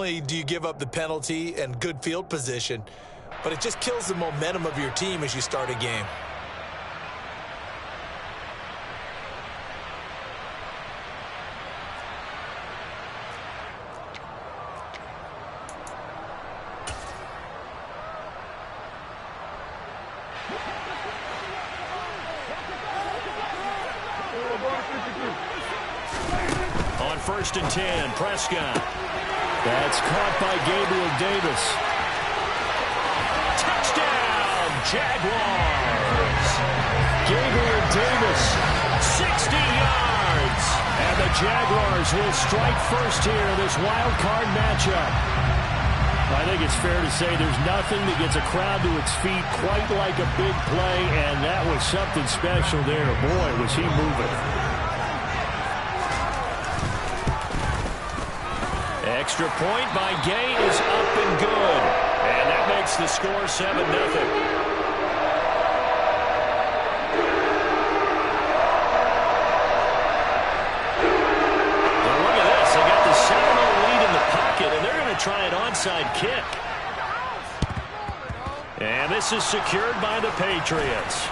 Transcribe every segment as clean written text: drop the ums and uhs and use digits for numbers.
only do you give up the penalty and good field position, but it just kills the momentum of your team as you start a game. On 1st and 10, Prescott. That's caught by Gabriel Davis. Touchdown, Jaguars. Gabriel Davis, 60 yards. And the Jaguars will strike first here in this wild card matchup. I think it's fair to say there's nothing that gets a crowd to its feet quite like a big play, and that was something special there. Boy, was he moving. Extra point by Gay is up and good. And that makes the score 7-0. Now look at this. They got the 7-0 lead in the pocket, and they're going to try an onside kick. And this is secured by the Patriots.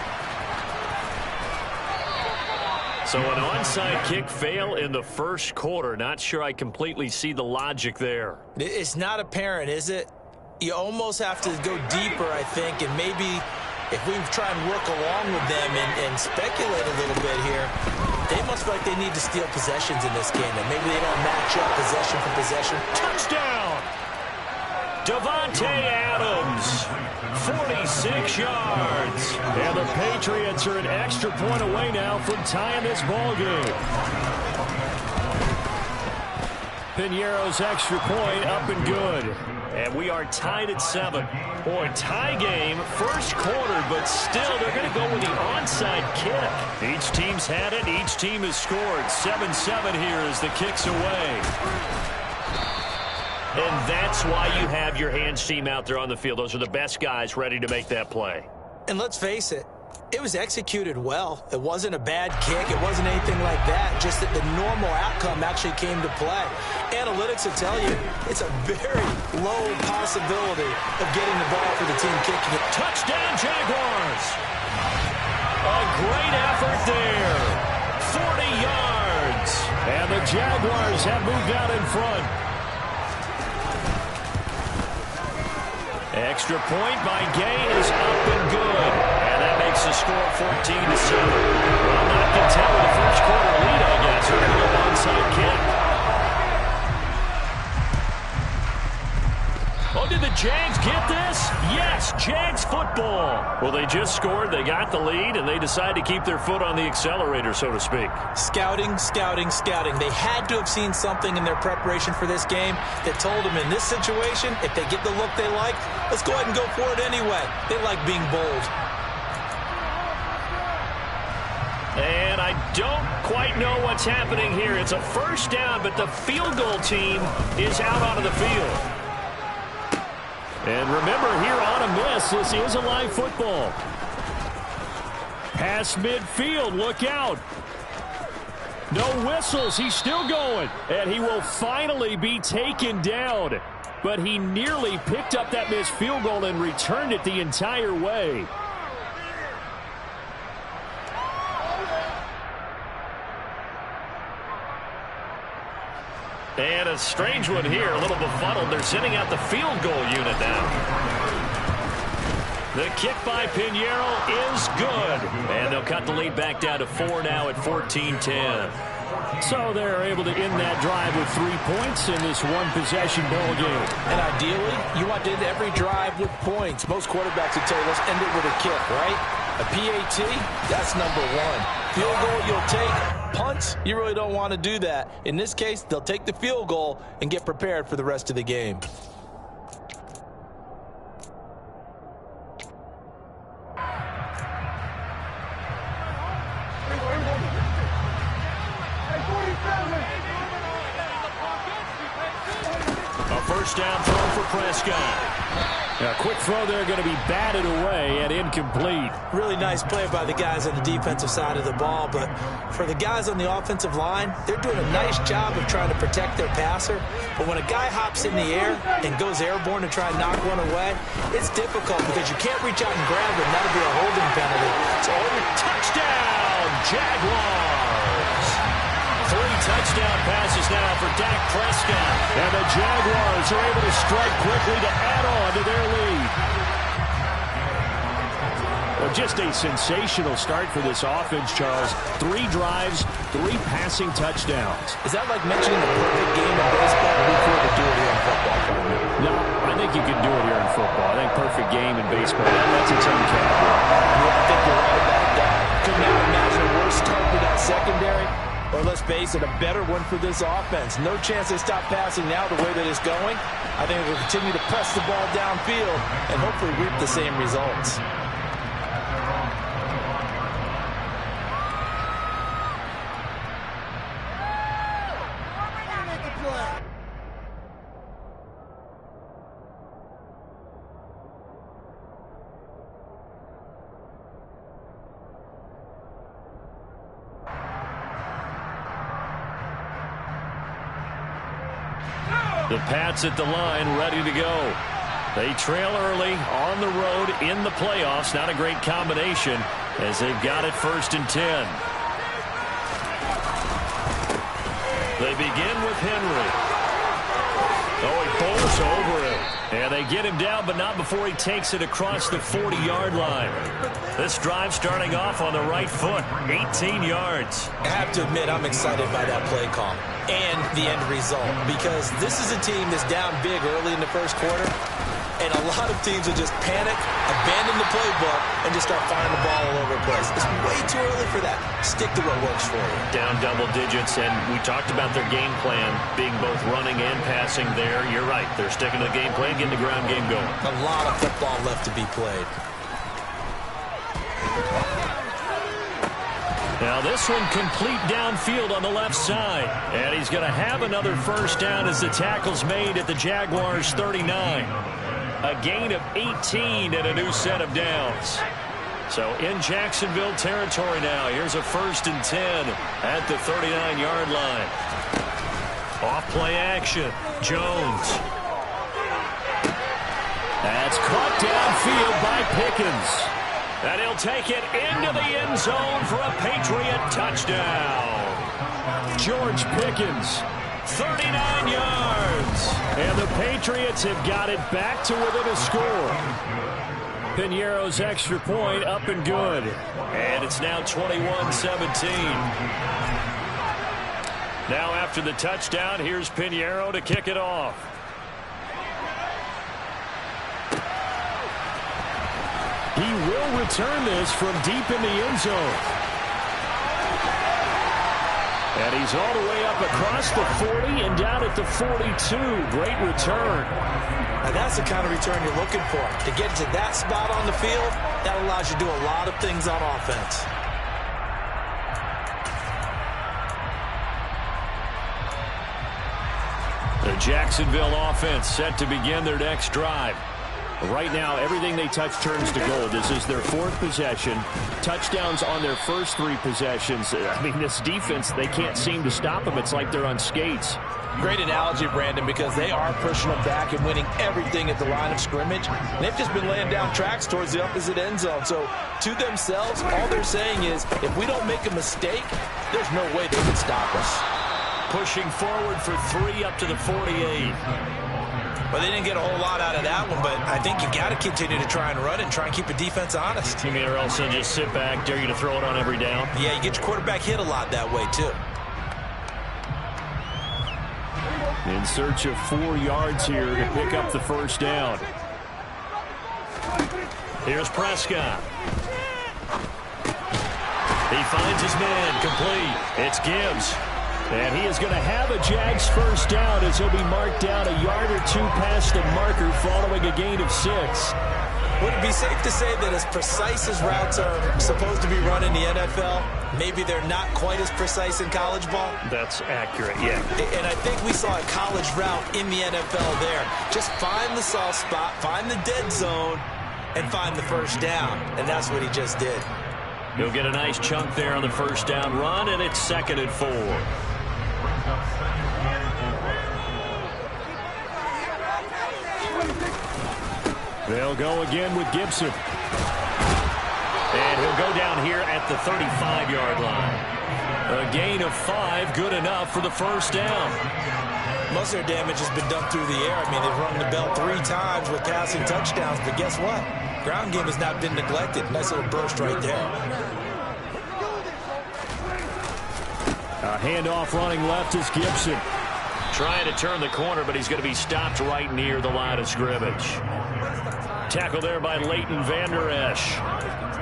So an onside kick fail in the first quarter. Not sure I completely see the logic there. It's not apparent, is it? You almost have to go deeper, I think, and maybe if we try and work along with them and speculate a little bit here, they must feel like they need to steal possessions in this game, and maybe they don't match up possession for possession. Touchdown! Davante Adams, 46 yards. And the Patriots are an extra point away now from tying this ball game. Piñeiro's extra point up and good. And we are tied at 7. Boy, tie game, first quarter, but still they're going to go with the onside kick. Each team's had it. Each team has scored. 7-7 here as the kick's away. And that's why you have your hands team out there on the field. Those are the best guys ready to make that play. And let's face it, it was executed well. It wasn't a bad kick. It wasn't anything like that. Just that the normal outcome actually came to play. Analytics will tell you it's a very low possibility of getting the ball for the team kicking it. Touchdown, Jaguars! A great effort there. 40 yards. And the Jaguars have moved out in front. Extra point by Gay is up and good. And that makes the score 14-7. Well, not content with the first quarter lead, I guess. We're going to go onside kick. Oh, did the Jags get this? Yes, Jags football. Well, they just scored, they got the lead, and they decide to keep their foot on the accelerator, so to speak. Scouting, scouting, scouting. They had to have seen something in their preparation for this game that told them in this situation, if they get the look they like, let's go ahead and go for it anyway. They like being bold. And I don't quite know what's happening here. It's a first down, but the field goal team is out onto the field. And remember, here on a miss, this is a live football. Pass midfield, look out. No whistles, he's still going. And he will finally be taken down. But he nearly picked up that missed field goal and returned it the entire way. And a strange one here, a little befuddled. They're sending out the field goal unit now. The kick by Piñeiro is good. And they'll cut the lead back down to 4 now at 14-10. So they're able to end that drive with 3 points in this one-possession ball game. And ideally, you want to end every drive with points. Most quarterbacks would tell you, let's end it with a kick, right? A PAT, that's number 1. Field goal you'll take. Punts, you really don't want to do that. In this case, they'll take the field goal and get prepared for the rest of the game. first down throw for Prescott. A quick throw there going to be batted away and incomplete. Really nice play by the guys on the defensive side of the ball, but for the guys on the offensive line, they're doing a nice job of trying to protect their passer. But when a guy hops in the air and goes airborne to try and knock one away, it's difficult because you can't reach out and grab him. That'll be a holding penalty. So touchdown, Jaguars. 3 touchdown passes now for Dak Prescott. And the Jaguars are able to strike quickly to add on to their lead. Well, just a sensational start for this offense, Charles. 3 drives, 3 passing touchdowns. Is that like mentioning the perfect game in baseball? We couldn't do it here in football. No, I think you can do it here in football. I think perfect game in baseball, that's its own category. Yeah, I think you're right about that. Could not imagine a worse start for that secondary. Or let's face it, a better one for this offense. No chance they stop passing now the way that it's going. I think we'll continue to press the ball downfield and hopefully reap the same results. The Pats at the line, ready to go. They trail early on the road in the playoffs. Not a great combination as they've got it 1st and 10. They begin with Henry. Oh, he bowls over him. And they get him down, but not before he takes it across the 40-yard line. This drive starting off on the right foot, 18 yards. I have to admit, I'm excited by that play call and the end result because this is a team that's down big early in the first quarter, and a lot of teams will just panic, abandon the playbook, and just start firing the ball all over the place. It's way too early for that. Stick to what works for you. Down double digits, and we talked about their game plan being both running and passing there. You're right. They're sticking to the game plan, getting the ground game going. A lot of football left to be played. Now this one complete downfield on the left side. And he's going to have another first down as the tackle's made at the Jaguars' 39. A gain of 18 and a new set of downs. So in Jacksonville territory now. Here's a 1st and 10 at the 39-yard line. Off play action. Jones. That's caught downfield by Pickens. And he'll take it into the end zone for a Patriot touchdown. George Pickens, 39 yards. And the Patriots have got it back to within a score. Piñeiro's extra point up and good. And it's now 21-17. Now after the touchdown, here's Piñeiro to kick it off. He will return this from deep in the end zone. And he's all the way up across the 40 and down at the 42. Great return. Now that's the kind of return you're looking for. To get to that spot on the field, that allows you to do a lot of things on offense. The Jacksonville offense set to begin their next drive. Right now, everything they touch turns to gold. This is their 4th possession. Touchdowns on their first 3 possessions. I mean, this defense, they can't seem to stop them. It's like they're on skates. Great analogy, Brandon, because they are pushing them back and winning everything at the line of scrimmage. And they've just been laying down tracks towards the opposite end zone. So, to themselves, all they're saying is, if we don't make a mistake, there's no way they can stop us. Pushing forward for 3 up to the 48. Well, they didn't get a whole lot out of that one, but I think you got to continue to try and run and try and keep the defense honest. You mean, or else they'll just sit back, dare you to throw it on every down? Yeah, you get your quarterback hit a lot that way, too. In search of 4 yards here to pick up the first down. Here's Prescott. He finds his man, complete. It's Gibbs. And he is going to have a Jags first down as he'll be marked down a yard or 2 past the marker following a gain of 6. Would it be safe to say that as precise as routes are supposed to be run in the NFL, maybe they're not quite as precise in college ball? That's accurate, yeah. And I think we saw a college route in the NFL there. Just find the soft spot, find the dead zone, and find the first down. And that's what he just did. He'll get a nice chunk there on the first down run, and it's 2nd and 4. They'll go again with Gibson. And he'll go down here at the 35-yard line. A gain of 5, good enough for the first down. Most of their damage has been done through the air. I mean, they've rung the bell 3 times with passing touchdowns, but guess what? Ground game has not been neglected. Nice little burst right there. A handoff running left is Gibson. Trying to turn the corner, but he's going to be stopped right near the line of scrimmage. Tackle there by Leighton Vander Esch.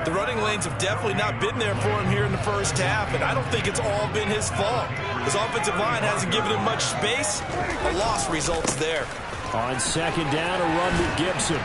The running lanes have definitely not been there for him here in the first half, and I don't think it's all been his fault. His offensive line hasn't given him much space. A loss results there. On 2nd down, a run with Gibson.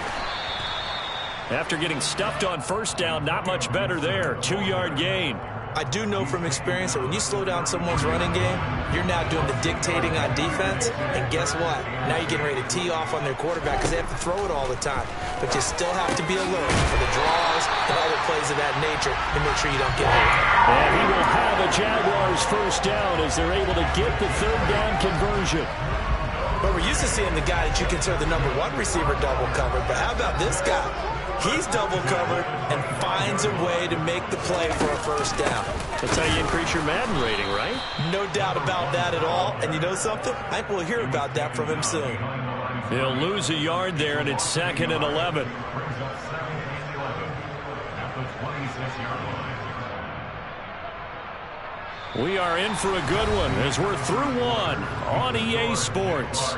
After getting stuffed on first down, not much better there. 2-yard gain. I do know from experience that when you slow down someone's running game, you're now doing the dictating on defense. And guess what? Now you're getting ready to tee off on their quarterback because they have to throw it all the time. But you still have to be alert for the draws and other plays of that nature and make sure you don't get hurt. And he will have a Jaguars first down as they're able to get the 3rd down conversion. But we're used to seeing the guy that you consider the #1 receiver double covered. But how about this guy? He's double covered and finds a way to make the play for a first down. That's how you increase your Madden rating, right? No doubt about that at all. And you know something? I think we'll hear about that from him soon. He'll lose a yard there, and it's 2nd and 11. We are in for a good one as we're through one on EA Sports.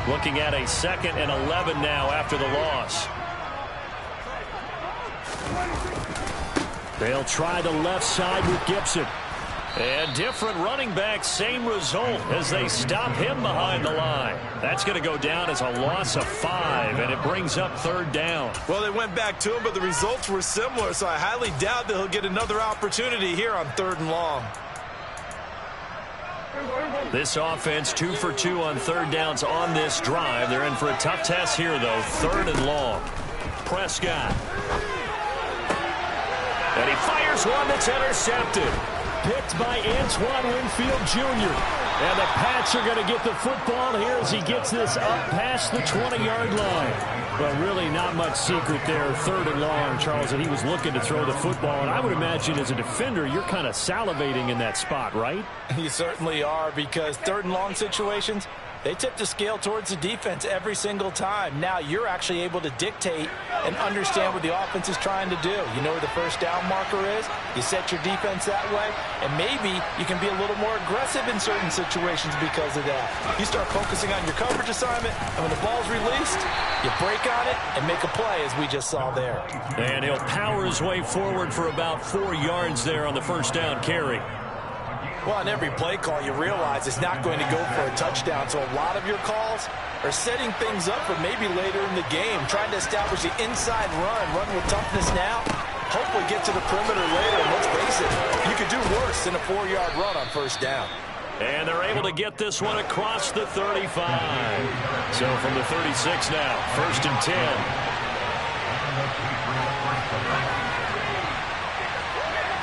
Looking at a 2nd and 11 now after the loss. They'll try the left side with Gibson. And different running back, same result as they stop him behind the line. That's going to go down as a loss of 5, and it brings up 3rd down. Well, they went back to him, but the results were similar, so I highly doubt that he'll get another opportunity here on 3rd and long. This offense 2 for 2 on 3rd downs on this drive. They're in for a tough test here, though. 3rd and long. Prescott. And he fires one that's intercepted. Picked by Antoine Winfield Jr. And the Pats are going to get the football here as he gets this up past the 20-yard line. But really not much secret there. 3rd and long, Charles, and he was looking to throw the football. And I would imagine as a defender, you're kind of salivating in that spot, right? You certainly are, because 3rd and long situations, they tip the scale towards the defense every single time. Now you're actually able to dictate and understand what the offense is trying to do. You know where the first down marker is. You set your defense that way, and maybe you can be a little more aggressive in certain situations because of that. You start focusing on your coverage assignment, and when the ball's released, you break on it and make a play, as we just saw there. And he'll power his way forward for about 4 yards there on the first down carry. Well, on every play call, you realize it's not going to go for a touchdown. So a lot of your calls are setting things up for maybe later in the game, trying to establish the inside run with toughness now, hopefully get to the perimeter later. And let's face it, you could do worse than a 4-yard run on first down. And they're able to get this one across the 35. So from the 36 now, 1st and 10.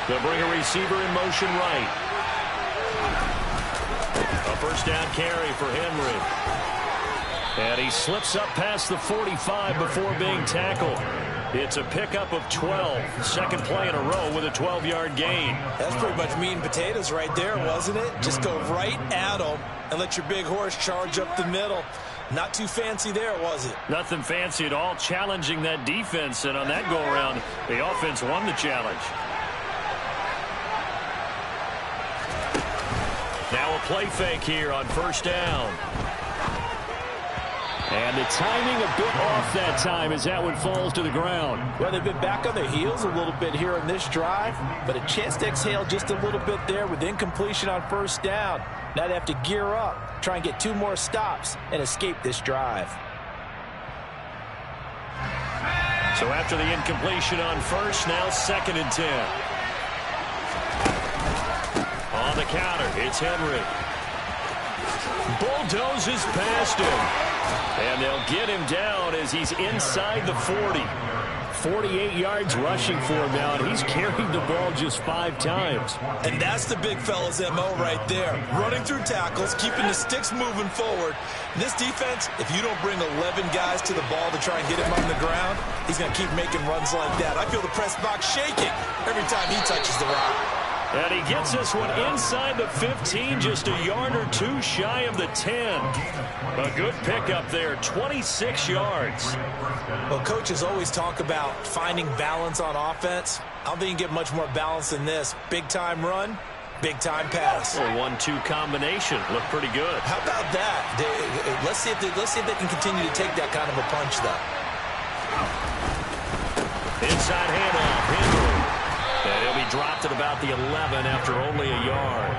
They'll bring a receiver in motion right. A first down carry for Henry. And he slips up past the 45 before being tackled. It's a pickup of 12. Second play in a row with a 12-yard gain. That's pretty much meat and potatoes right there, wasn't it? Just go right at them and let your big horse charge up the middle. Not too fancy there, was it? Nothing fancy at all, challenging that defense. And on that go-around, the offense won the challenge. play fake here on first down. And the timing a bit off that time as that one falls to the ground. Well, they've been back on their heels a little bit here on this drive, but a chance to exhale just a little bit there with incompletion on first down. Now they have to gear up, try and get 2 more stops, and escape this drive. So after the incompletion on first, now 2nd and 10. On the counter, it's Henry. Bulldozes past him. And they'll get him down as he's inside the 40. 48 yards rushing for him now, and he's carried the ball just 5 times. And that's the big fella's MO right there. Running through tackles, keeping the sticks moving forward. This defense, if you don't bring 11 guys to the ball to try and get him on the ground, he's going to keep making runs like that. I feel the press box shaking every time he touches the rock. And he gets this one inside the 15, just a yard or 2 shy of the 10. A good pickup there, 26 yards. Well, coaches always talk about finding balance on offense. I don't think you can get much more balance than this. Big-time run, big-time pass. A 1-2 combination. Looked pretty good. How about that? Let's see if they can continue to take that kind of a punch, though. Inside handoff, Henry. And he'll be dropped at about the 11 after only a yard.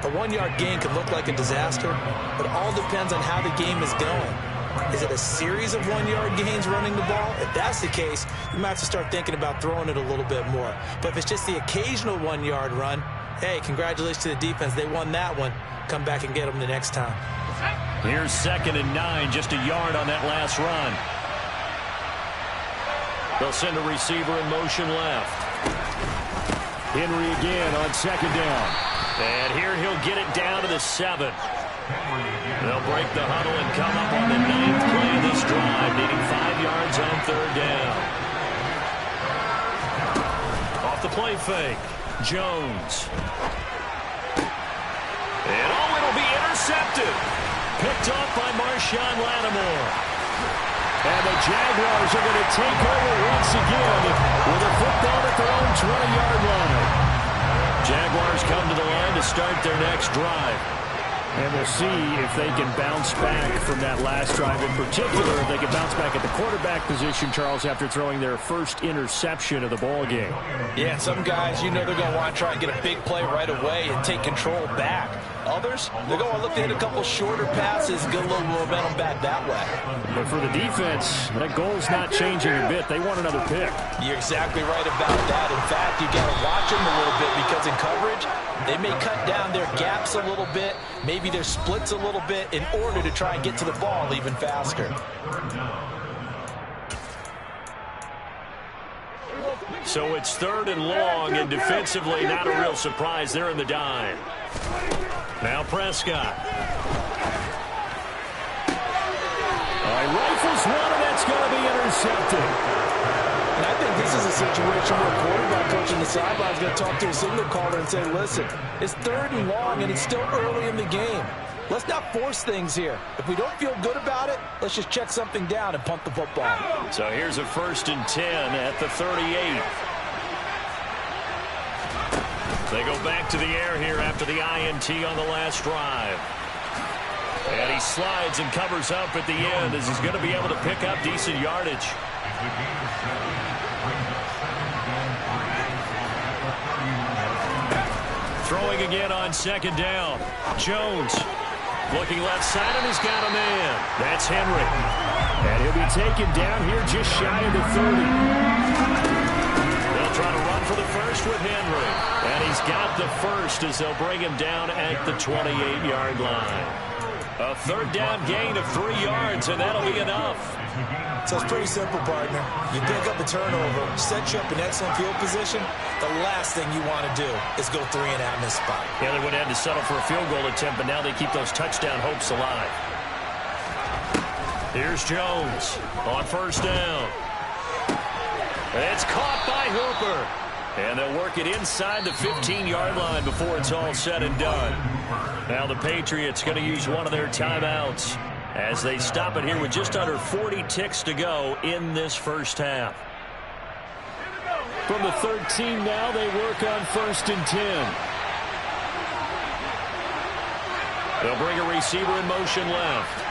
A 1-yard gain can look like a disaster, but all depends on how the game is going. Is it a series of 1-yard gains running the ball? If that's the case, you might have to start thinking about throwing it a little bit more. But if it's just the occasional 1-yard run, hey, congratulations to the defense. They won that one. Come back and get them the next time. Here's 2nd and 9, just a yard on that last run. They'll send a receiver in motion left. Henry again on 2nd down. And here he'll get it down to the 7. They'll break the huddle and come up on the 9th play of this drive, needing 5 yards on 3rd down. Off the play fake, Jones. And it'll be intercepted. Picked off by Marshawn Lattimore. And the Jaguars are going to take over once again with a football at their own 20-yard line. Jaguars come to the line to start their next drive. And we'll see if they can bounce back from that last drive. In particular, if they can bounce back at the quarterback position, Charles, after throwing their first interception of the ball game. Yeah, some guys, you know they're going to want to try and get a big play right away and take control back. Others, they're going to look to hit a couple shorter passes, get a little momentum back that way. But for the defense, that goal's not changing a bit. They want another pick. You're exactly right about that. In fact, you got to watch them a little bit because in coverage, they may cut down their gaps a little bit, maybe their splits a little bit in order to try and get to the ball even faster. So it's 3rd and long, and defensively not a real surprise. They're in the dime. Now Prescott. Rifles one, and that's going to be intercepted. And I think this is a situation where a quarterback coach on the sideline is going to talk to a signal caller and say, listen, it's 3rd and long, and it's still early in the game. Let's not force things here. If we don't feel good about it, let's just check something down and punt the football. So here's a 1st and 10 at the 38. They go back to the air here after the INT on the last drive. And he slides and covers up at the end as he's going to be able to pick up decent yardage. Throwing again on 2nd down. Jones looking left side, and he's got a man. That's Henry. And he'll be taken down here just shy of the 30. They'll try to run for the first with Henry. And he's got the first as they'll bring him down at the 28-yard line. A 3rd down gain of 3 yards, and that'll be enough. So it's pretty simple, partner. You pick up a turnover, set you up in excellent field position. The last thing you want to do is go 3 and out in this spot. Yeah, they went ahead to settle for a field goal attempt, but now they keep those touchdown hopes alive. Here's Jones on 1st down. It's caught by Hooper. And they'll work it inside the 15-yard line before it's all said and done. Now the Patriots going to use one of their timeouts as they stop it here with just under 40 ticks to go in this first half. From the 13 now, they work on 1st and 10. They'll bring a receiver in motion left.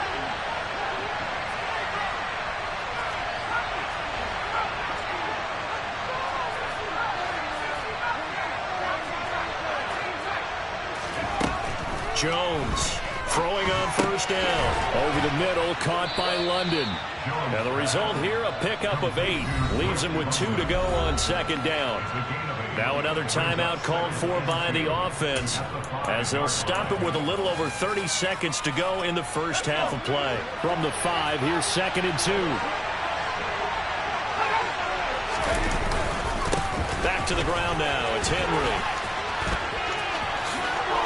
Jones throwing on first down. Over the middle, caught by London. Now the result here, a pickup of 8. Leaves him with 2 to go on second down. Now another timeout called for by the offense as they'll stop it with a little over 30 seconds to go in the first half of play. From the 5, here's 2nd and 2. Back to the ground now. It's Henry.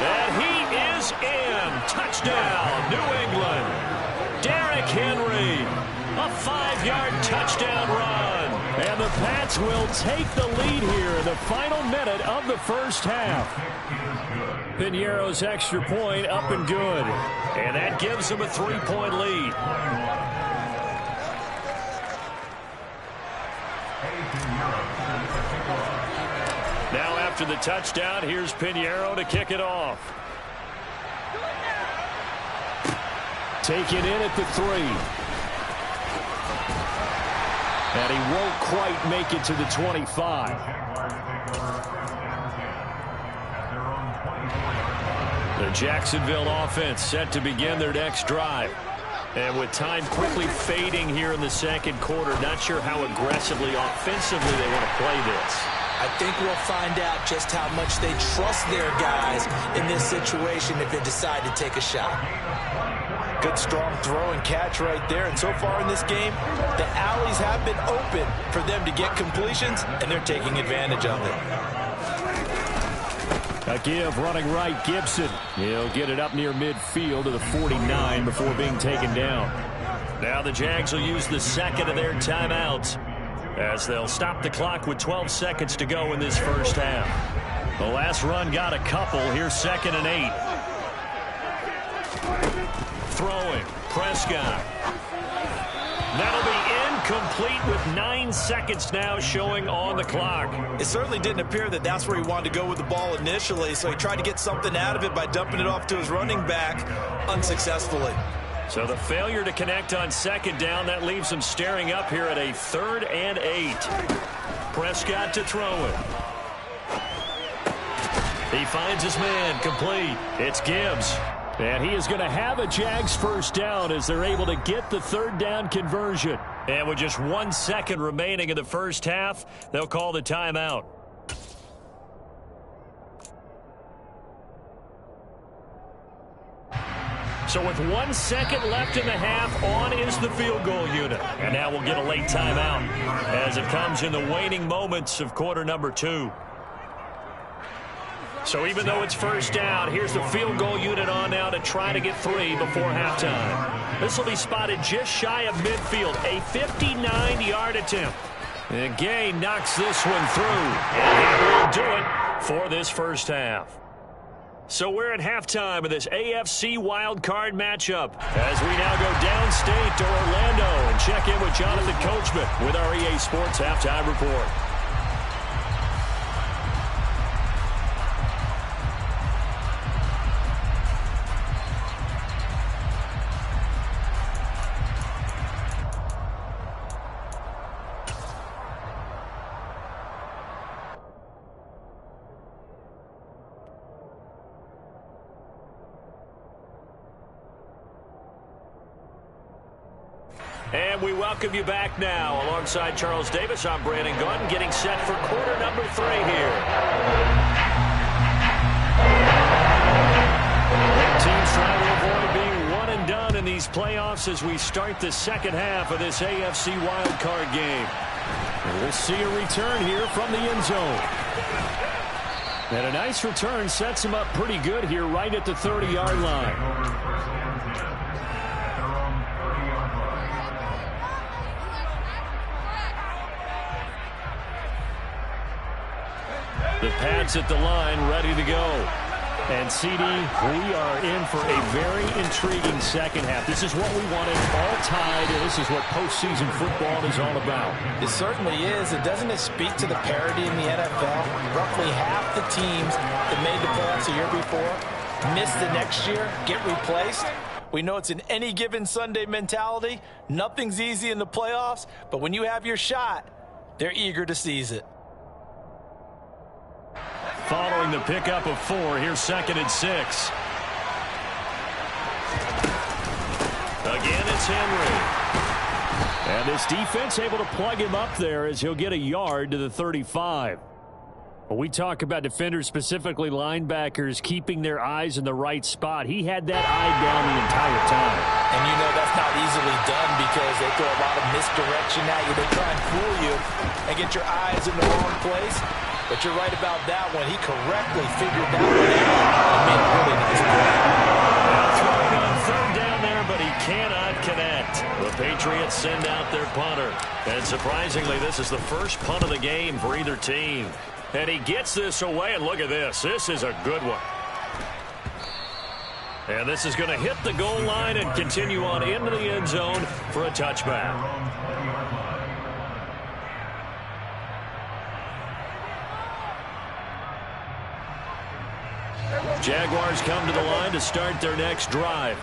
And he is in. Touchdown, New England. Derrick Henry, a 5-yard touchdown run. And the Pats will take the lead here in the final minute of the first half. Piñeiro's extra point up and good. And that gives them a 3-point lead. Now after the touchdown, here's Piñeiro to kick it off. Taken in at the 3. And he won't quite make it to the 25. The Jacksonville offense set to begin their next drive. And with time quickly fading here in the second quarter, not sure how aggressively, offensively they want to play this. I think we'll find out just how much they trust their guys in this situation if they decide to take a shot. Good strong throw and catch right there. And so far in this game, the alleys have been open for them to get completions, and they're taking advantage of it. A give running right, Gibson. He'll get it up near midfield to the 49 before being taken down. Now the Jags will use the second of their timeouts as they'll stop the clock with 12 seconds to go in this first half. The last run got a couple. Here's 2nd and 8. Throwing, Prescott. That'll be incomplete with 9 seconds now showing on the clock. It certainly didn't appear that that's where he wanted to go with the ball initially, so he tried to get something out of it by dumping it off to his running back unsuccessfully. So the failure to connect on second down, that leaves him staring up here at a 3rd and 8. Prescott to throw it. He finds his man, complete. It's Gibbs. And he is going to have a Jags first down as they're able to get the 3rd down conversion. And with just 1 second remaining in the first half, they'll call the timeout. So with 1 second left in the half, on is the field goal unit. And now we'll get a late timeout as it comes in the waning moments of quarter number 2. So even though it's first down, here's the field goal unit on now to try to get 3 before halftime. This will be spotted just shy of midfield, a 59-yard attempt. And Gay knocks this one through. And that will do it for this first half. So we're at halftime of this AFC Wildcard matchup as we now go downstate to Orlando and check in with Jonathan Coachman with our EA Sports Halftime Report. And we welcome you back now. Alongside Charles Davis, I'm Brandon Gunn, getting set for quarter number 3 here. Teams trying to avoid being one and done in these playoffs as we start the second half of this AFC wildcard game. And we'll see a return here from the end zone. And a nice return sets him up pretty good here right at the 30-yard line. The Pats at the line, ready to go. And, CD, we are in for a very intriguing second half. This is what we wanted, all tied, and this is what postseason football is all about. It certainly is. And doesn't it speak to the parity in the NFL? Roughly half the teams that made the playoffs the year before miss the next year, get replaced. We know it's an any given Sunday mentality. Nothing's easy in the playoffs, but when you have your shot, they're eager to seize it. Following the pickup of 4, here's 2nd and 6. Again, it's Henry. And this defense able to plug him up there as he'll get a yard to the 35. When we talk about defenders, specifically linebackers, keeping their eyes in the right spot, he had that eye down the entire time. And you know that's not easily done because they throw a lot of misdirection at you. They try and fool you and get your eyes in the wrong place. But you're right about that one. He correctly figured that one out and made a really nice play. Throwing on 3rd down there, but he cannot connect. The Patriots send out their punter. And surprisingly, this is the first punt of the game for either team. And he gets this away, and look at this. This is a good one. And this is going to hit the goal line and continue on into the end zone for a touchback. Jaguars come to the line to start their next drive.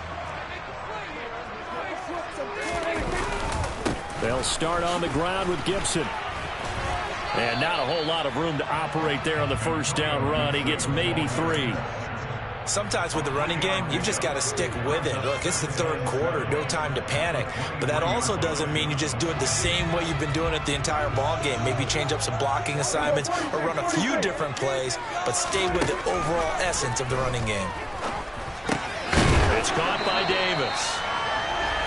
They'll start on the ground with Gibson. And not a whole lot of room to operate there on the first down run. He gets maybe 3. Sometimes with the running game, you've just got to stick with it. Look, it's the 3rd quarter, no time to panic. But that also doesn't mean you just do it the same way you've been doing it the entire ball game. Maybe change up some blocking assignments or run a few different plays, but stay with the overall essence of the running game. It's caught by Davis.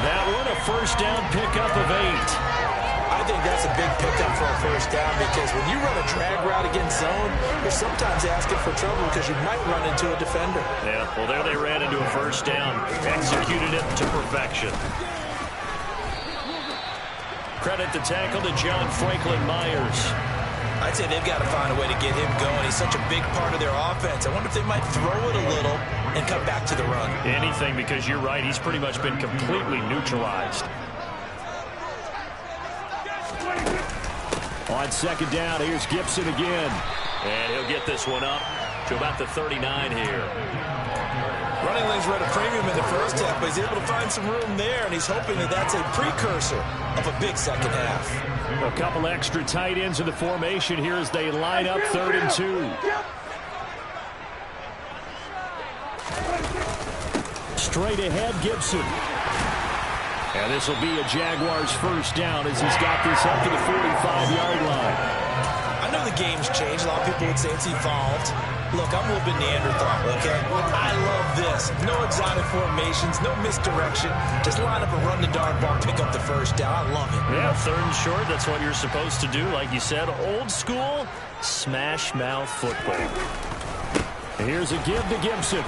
That one, a first down pickup of 8. I think that's a big pickup for a first down because when you run a drag route against zone, you're sometimes asking for trouble because you might run into a defender. Yeah, well, there they ran into a first down. Executed it to perfection. Credit the tackle to John Franklin Myers. I'd say they've got to find a way to get him going. He's such a big part of their offense. I wonder if they might throw it a little and come back to the run. Anything, because you're right. He's pretty much been completely neutralized. On 2nd down, here's Gibson again. And he'll get this one up to about the 39 here. Running lanes were at a premium in the first half, but he's able to find some room there, and he's hoping that that's a precursor of a big second half. A couple extra tight ends in the formation here as they line up 3rd and 2. Straight ahead, Gibson. And this will be a Jaguars first down as he's got this up to the 45-yard line. I know the game's changed. A lot of people would say it's evolved. Look, I'm a little bit Neanderthal, okay? I love this. No exotic formations, no misdirection. Just line up a run the dart ball, pick up the first down. I love it. Yeah, 3rd and short, that's what you're supposed to do. Like you said, old school, smash mouth football. Here's a give to Gibson.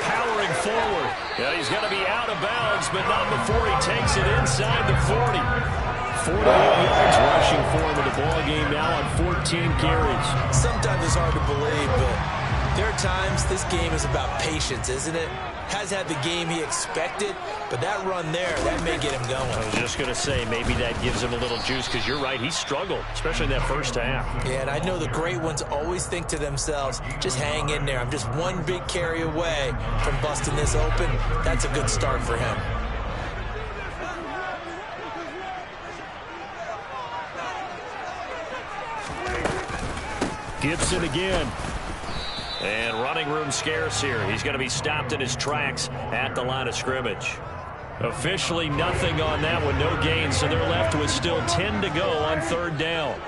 Powering forward. Yeah, he's going to be out of bounds, but not before he takes it inside the 40. 48 yards rushing for him in the ball game now on 14 carries. Sometimes it's hard to believe, but there are times this game is about patience, isn't it? Has had the game he expected, but that run there, that may get him going. I was just going to say, maybe that gives him a little juice, because you're right, he struggled, especially in that first half. Yeah, and I know the great ones always think to themselves, just hang in there. I'm just one big carry away from busting this open. That's a good start for him. Gibson again. And running room scarce here. He's going to be stopped in his tracks at the line of scrimmage. Officially nothing on that one, no gain, so they're left with still 10 to go on 3rd down.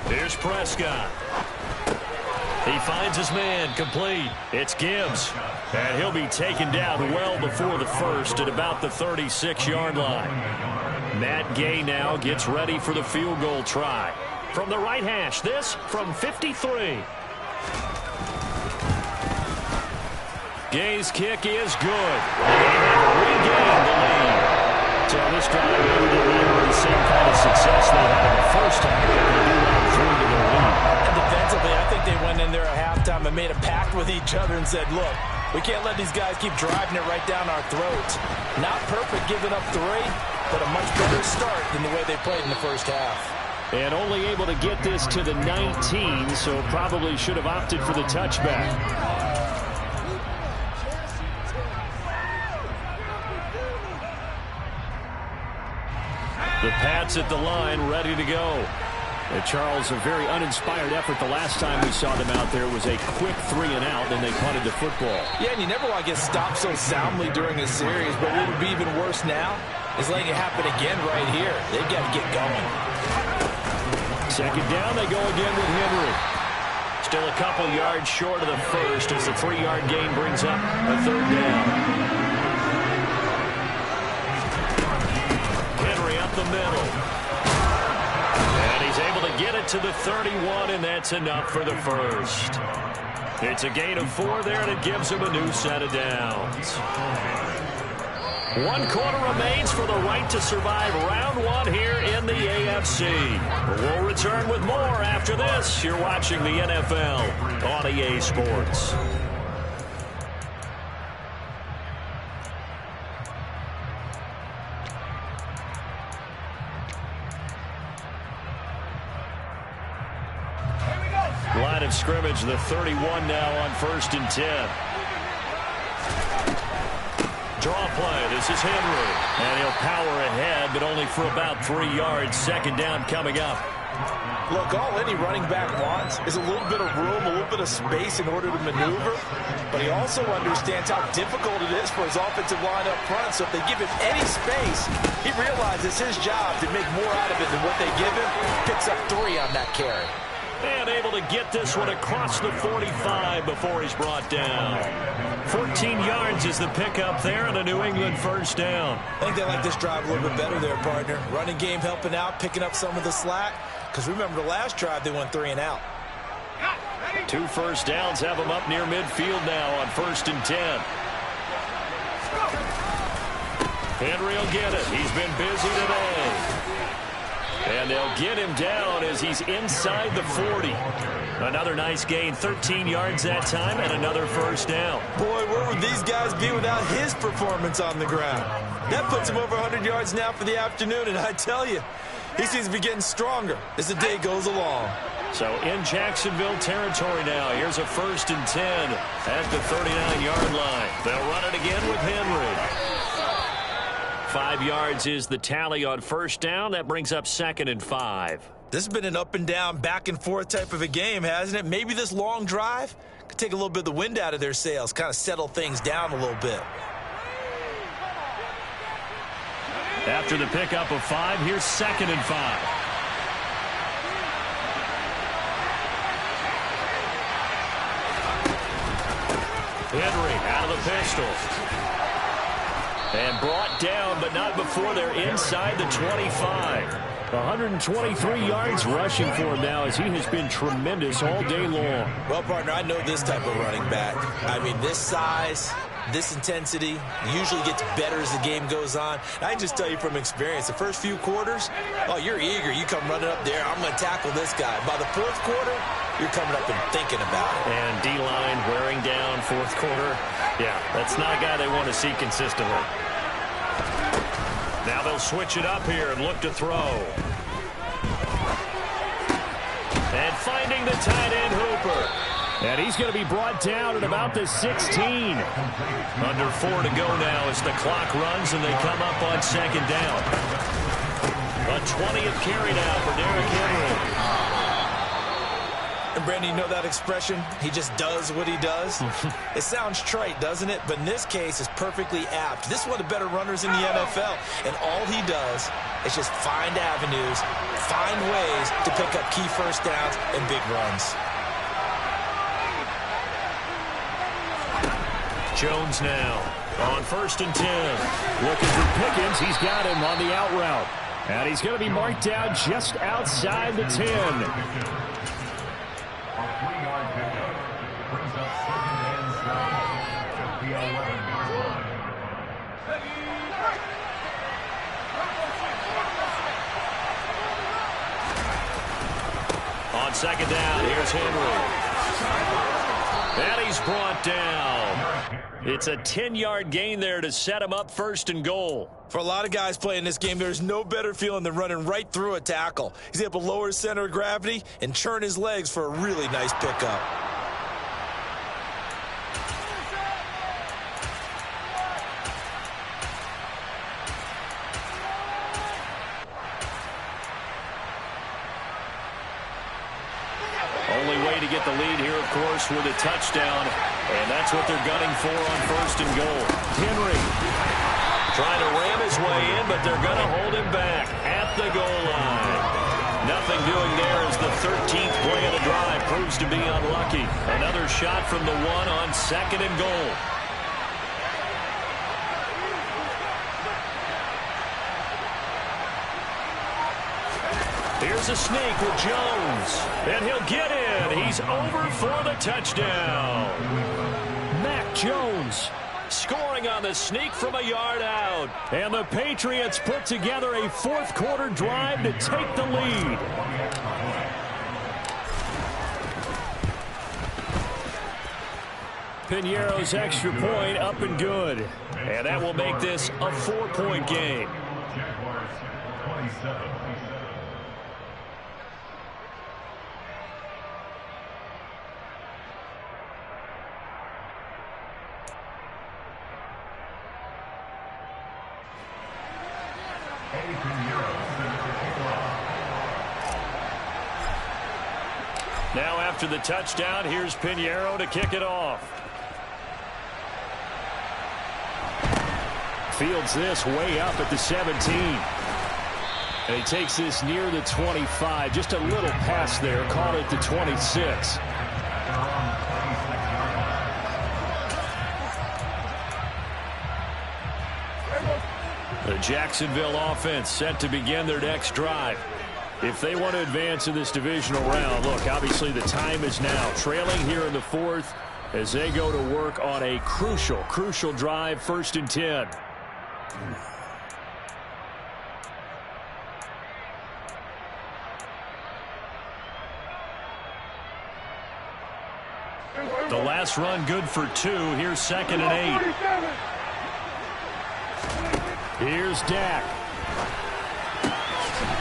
Here's Prescott. He finds his man, complete. It's Gibbs. And he'll be taken down well before the first at about the 36-yard line. Matt Gay now gets ready for the field goal try. From the right hash, this from 53. Gay's kick is good. They have regained the lead. So this drive able to deliver the same kind of success they had in the first half. They do run through to their lead. And defensively, I think they went in there at halftime and made a pact with each other and said, look, we can't let these guys keep driving it right down our throats. Not perfect giving up 3, but a much better start than the way they played in the first half. And only able to get this to the 19, so probably should have opted for the touchback. The Pats at the line, ready to go. And Charles, a very uninspired effort the last time we saw them out there was a quick 3-and-out, and they punted the football. Yeah, and you never want to get stopped so soundly during a series, but what would be even worse now is letting it happen again right here. They've got to get going. Second down, they go again with Henry. Still a couple yards short of the first as the 3-yard gain brings up a third down. Henry up the middle. And he's able to get it to the 31, and that's enough for the first. It's a gain of 4 there, and it gives him a new set of downs. 1 quarter remains for the right to survive round 1 here in the AFC. We'll return with more after this. You're watching the NFL on EA Sports. Line of scrimmage, the 31 now on 1st and 10. Draw play. This is Henry. And he'll power ahead, but only for about 3 yards. Second down coming up. Look, all any running back wants is a little bit of room, a little bit of space in order to maneuver. But he also understands how difficult it is for his offensive line up front. So if they give him any space, he realizes his job to make more out of it than what they give him. Picks up 3 on that carry. And able to get this one across the 45 before he's brought down. 14 yards is the pickup there and a New England first down. I think they like this drive a little bit better there, partner. Running game helping out, picking up some of the slack. Because remember the last drive, they went 3-and-out. 2 first downs have them up near midfield now on 1st and 10. Henry will get it. He's been busy today. And they'll get him down as he's inside the 40. Another nice gain, 13 yards that time, and another first down. Boy, where would these guys be without his performance on the ground? That puts him over 100 yards now for the afternoon, and I tell you, he seems to be getting stronger as the day goes along. So in Jacksonville territory now, here's a 1st and 10 at the 39-yard line. They'll run it again with Henry. 5 yards is the tally on first down. That brings up 2nd and 5. This has been an up and down, back and forth type of a game, hasn't it? Maybe this long drive could take a little bit of the wind out of their sails, kind of settle things down a little bit. After the pickup of 5, here's 2nd and 5. Henry out of the pistol. And brought down, but not before they're inside the 25. 123 yards rushing for him now as he has been tremendous all day long. Well, partner, I know this type of running back. I mean, this size, this intensity usually gets better as the game goes on. I can just tell you from experience, the first few quarters, oh, you're eager. You come running up there, I'm going to tackle this guy. By the 4th quarter, you're coming up and thinking about it. And D-line wearing down 4th quarter. Yeah, that's not a guy they want to see consistently. Now they'll switch it up here and look to throw. And finding the tight end Hooper. And he's going to be brought down at about the 16. Under 4 to go now as the clock runs and they come up on 2nd down. A 20th carry now for Derrick Henry. And, Brandon, you know that expression? He just does what he does? It sounds trite, doesn't it? But in this case, it's perfectly apt. This is one of the better runners in the NFL. And all he does is just find avenues, find ways to pick up key first downs and big runs. Jones now on 1st and 10. Looking for Pickens. He's got him on the out route. And he's going to be marked down just outside the 10. On 2nd down, here's Henry. And he's brought down. It's a 10-yard gain there to set him up 1st and goal. For a lot of guys playing this game, there's no better feeling than running right through a tackle. He's able to lower his center of gravity and churn his legs for a really nice pickup. Only way to get the lead here, of course, with a touchdown. And that's what they're gunning for on 1st and goal. Henry trying to ram his way in, but they're going to hold him back at the goal line. Nothing doing there as the 13th play of the drive proves to be unlucky. Another shot from the 1 on 2nd and goal. Here's a sneak with Jones, and he'll get in. He's over for the touchdown. Mac Jones scoring on the sneak from a yard out. And the Patriots put together a 4th quarter drive to take the lead. Piñeiro's extra point up and good. And that will make this a 4-point game. Jaguars 27. Now after the touchdown, here's Piñeiro to kick it off. Fields this way up at the 17. And he takes this near the 25. Just a little pass there. Call it the 26. The Jacksonville offense set to begin their next drive. If they want to advance in this divisional round, look, obviously the time is now. Trailing here in the 4th as they go to work on a crucial drive, 1st and 10. The last run good for 2. Here's 2nd and 8. Here's Dak.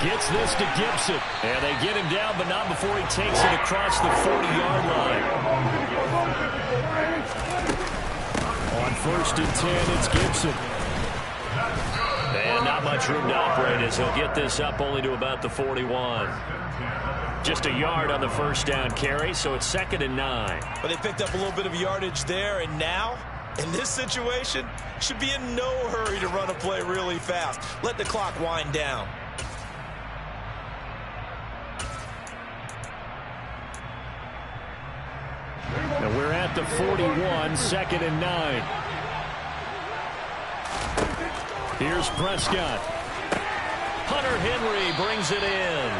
Gets this to Gibson. And they get him down, but not before he takes it across the 40-yard line. On 1st and 10, it's Gibson. And not much room to operate as he'll get this up only to about the 41. Just a yard on the 1st down carry, so it's 2nd and 9. But they picked up a little bit of yardage there, and now, in this situation, should be in no hurry to run a play really fast. Let the clock wind down. And we're at the 41, 2nd and 9. Here's Prescott. Hunter Henry brings it in.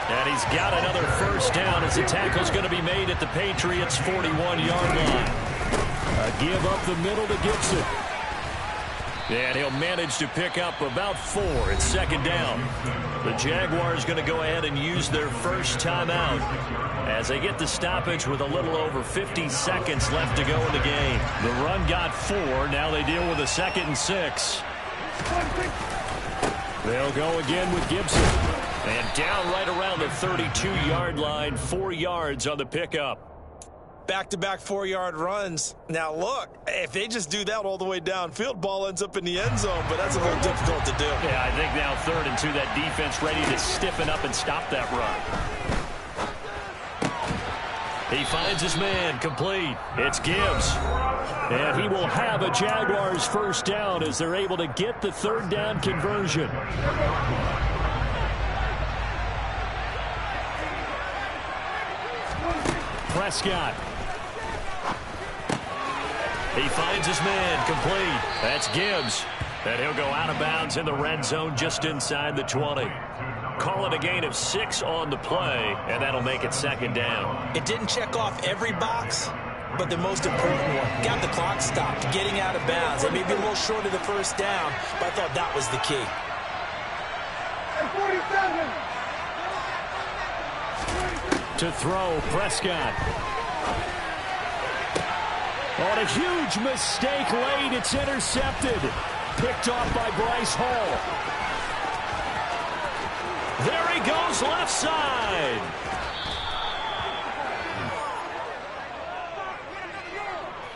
And he's got another 1st down as the tackle's going to be made at the Patriots' 41-yard line. A give up the middle to Gibson. And he'll manage to pick up about 4 at 2nd down. The Jaguars going to go ahead and use their first timeout as they get the stoppage with a little over 50 seconds left to go in the game. The run got 4. Now they deal with a 2nd and 6. They'll go again with Gibson. And down right around the 32-yard line, 4 yards on the pickup. Back-to-back 4-yard runs. Now, look, if they just do that all the way downfield, ball ends up in the end zone, but that's a little difficult to do. Yeah, I think now 3rd and 2, that defense ready to stiffen up and stop that run. He finds his man, complete. It's Gibbs. And he will have a Jaguars 1st down as they're able to get the 3rd down conversion. Prescott. He finds his man, complete. That's Gibbs. And he'll go out of bounds in the red zone just inside the 20. Call it a gain of 6 on the play, and that'll make it 2nd down. It didn't check off every box, but the most important one. Got the clock stopped, getting out of bounds. It may be a little short of the 1st down, but I thought that was the key. 47. To throw, Prescott. On a huge mistake late, it's intercepted. Picked off by Bryce Hall. There he goes, left side.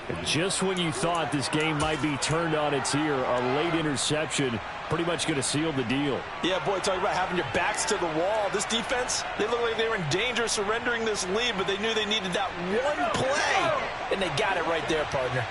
And just when you thought this game might be turned on its ear, a late interception pretty much going to seal the deal. Yeah, boy, talking about having your backs to the wall. This defense, they look like they were in danger of surrendering this lead, but they knew they needed that one play, and they got it right there, partner.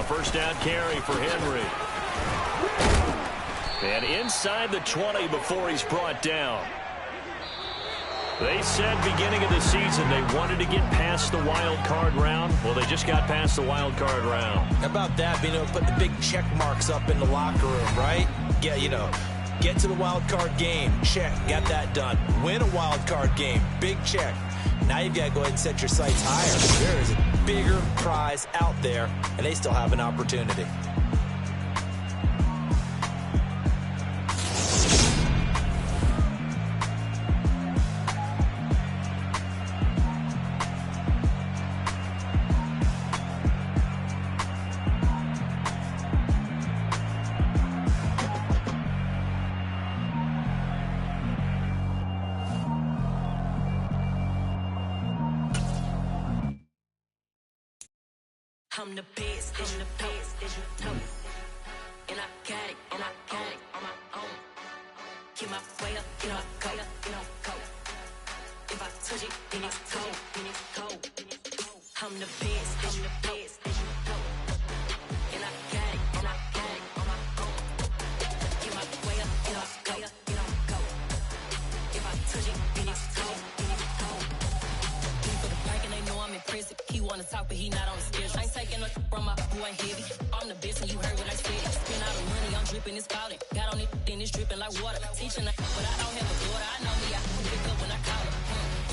First down carry for Henry. And inside the 20 before he's brought down. They said beginning of the season they wanted to get past the wild card round. Well, they just got past the wild card round. How about that, being able to put the big check marks up in the locker room, right? Yeah, get to the wild card game, check, got that done. Win a wild card game, big check. Now you've got to go ahead and set your sights higher. There is a bigger prize out there, and they still have an opportunity. I'm the best, and you know. And I got it, on my own. Get my way up, go. If I touch it, then it's cold, I'm the best, and you know. And I got it, on my own. Get my way up, go. If I touch it, then it's cold. People the park and they know I'm impressive. He wanna talk, but he not on the schedule. I ain't taking a from my boy heavy. I'm the best and you heard what I said. Spend all the money, I'm dripping, it's falling. Got on it, then it's dripping like water. Teaching but I don't have a daughter. I know me, I can pick up when I call her.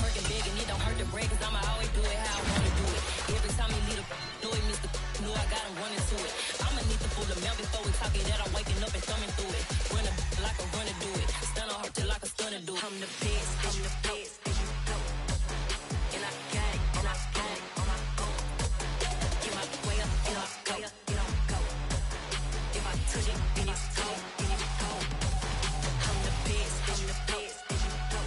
Working big and it don't hurt to break, cause I'ma always do it how I wanna do it. Every time he lead a know it, Mr. Know I got him running to it. I'ma need to pull the mail before we talk it that I'm waking up and thumbing through it. Run a like a runner do it. Stun on her till like a stunner do it. I'm the best, and you know. And I got it, on my own. Get my way up, go. If I touch it, then it's cold. I'm the best, and you know.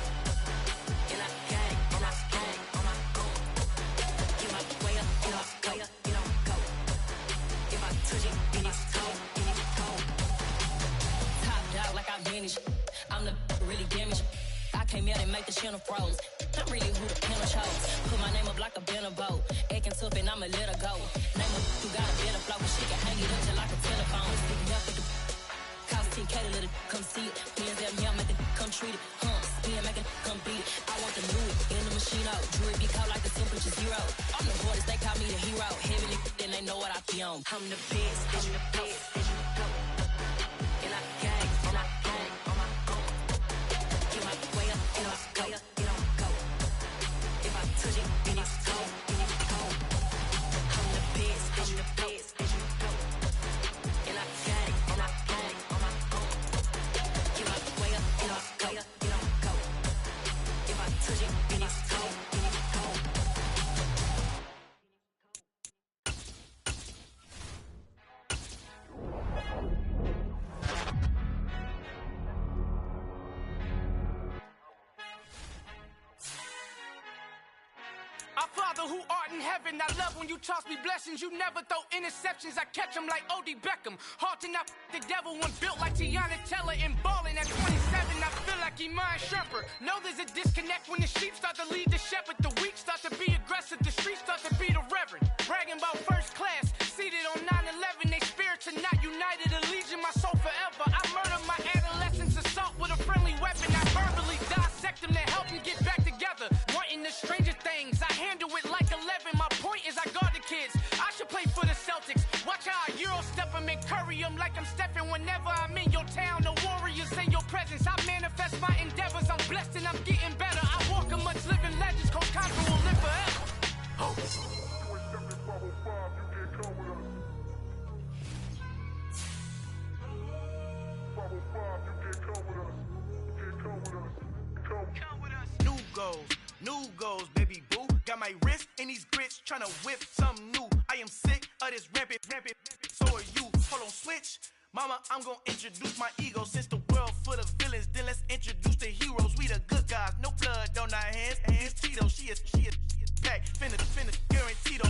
And I got it, on my own. Get my way up, go. If I touch it, then it's cold. Top dog like I manage. I'm the really damaged. I came out and make the channel froze. I'm really who the panel chose. Put my name up like a banner boat. Acting tough and I'ma let her go. Name her who got a better flow, but she can hang it up just like a telephone. Sticking up with the cost 10K to let it come see it. Hands at me, I make it come treat it. Spin, make it come beat it. I want the new it in the machine out. Jewelry be cold like the temperature 0. I'm the hardest, they call me the hero. Heavily, then they know what I be on. I'm the best, and you know. And I got it, on my own. Get my way up, go. If I touch it, then it's cold. I'm the best, and you know. And I got it, on my own. Get my way up, go. If I touch it, then it's cold. Our Father who art in heaven, I love when you toss me blessings. You never throw interceptions, I catch them like O.D. Beckham. Hard to not the devil when built like Tiana Teller and balling at 27. I feel like Iman Shumpert. Know there's a disconnect when the sheep start to lead the shepherd. The weak start to be aggressive, the streets start to be the reverend. Bragging about first class, seated on 9/11. They spirits are not united, allegiance my soul forever. I murdered my adolescence, assault with a friendly weapon. I verbally dissect them to help them get back together. Wanting the stranger things, I handle it like 11. My point is I guard the kids. I should play for the Celtics. Watch how I Euro step them and curry them like I'm stepping whenever I'm in goals, baby boo. Got my wrist in these grits, tryna whip something new. I am sick of this rampant. So are you. Hold on, switch. Mama, I'm gonna introduce my ego. Since the world full of villains, then let's introduce the heroes. We the good guys, no blood on our hands. Hands Tito, she is back. Finna, guaranteed.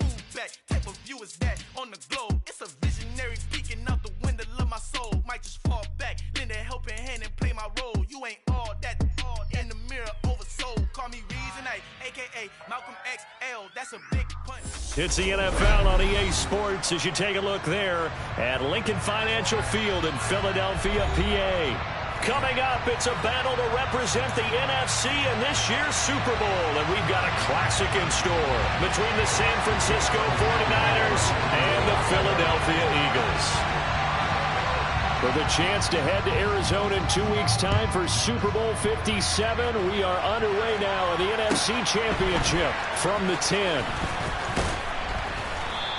Move back. Type of view is that on the globe? It's a visionary peeking out the window of my soul. Might just fall back, lend a helping hand and play my role. You ain't all that in the mirror oversold. Call me Reason A, aka Malcolm XL. That's a big punch. It's the NFL on EA Sports as you take a look there at Lincoln Financial Field in Philadelphia, PA. Coming up, it's a battle to represent the NFC in this year's Super Bowl, and we've got a classic in store between the San Francisco 49ers and the Philadelphia Eagles. With a chance to head to Arizona in 2 weeks' time for Super Bowl 57, we are underway now in the NFC Championship from the 10.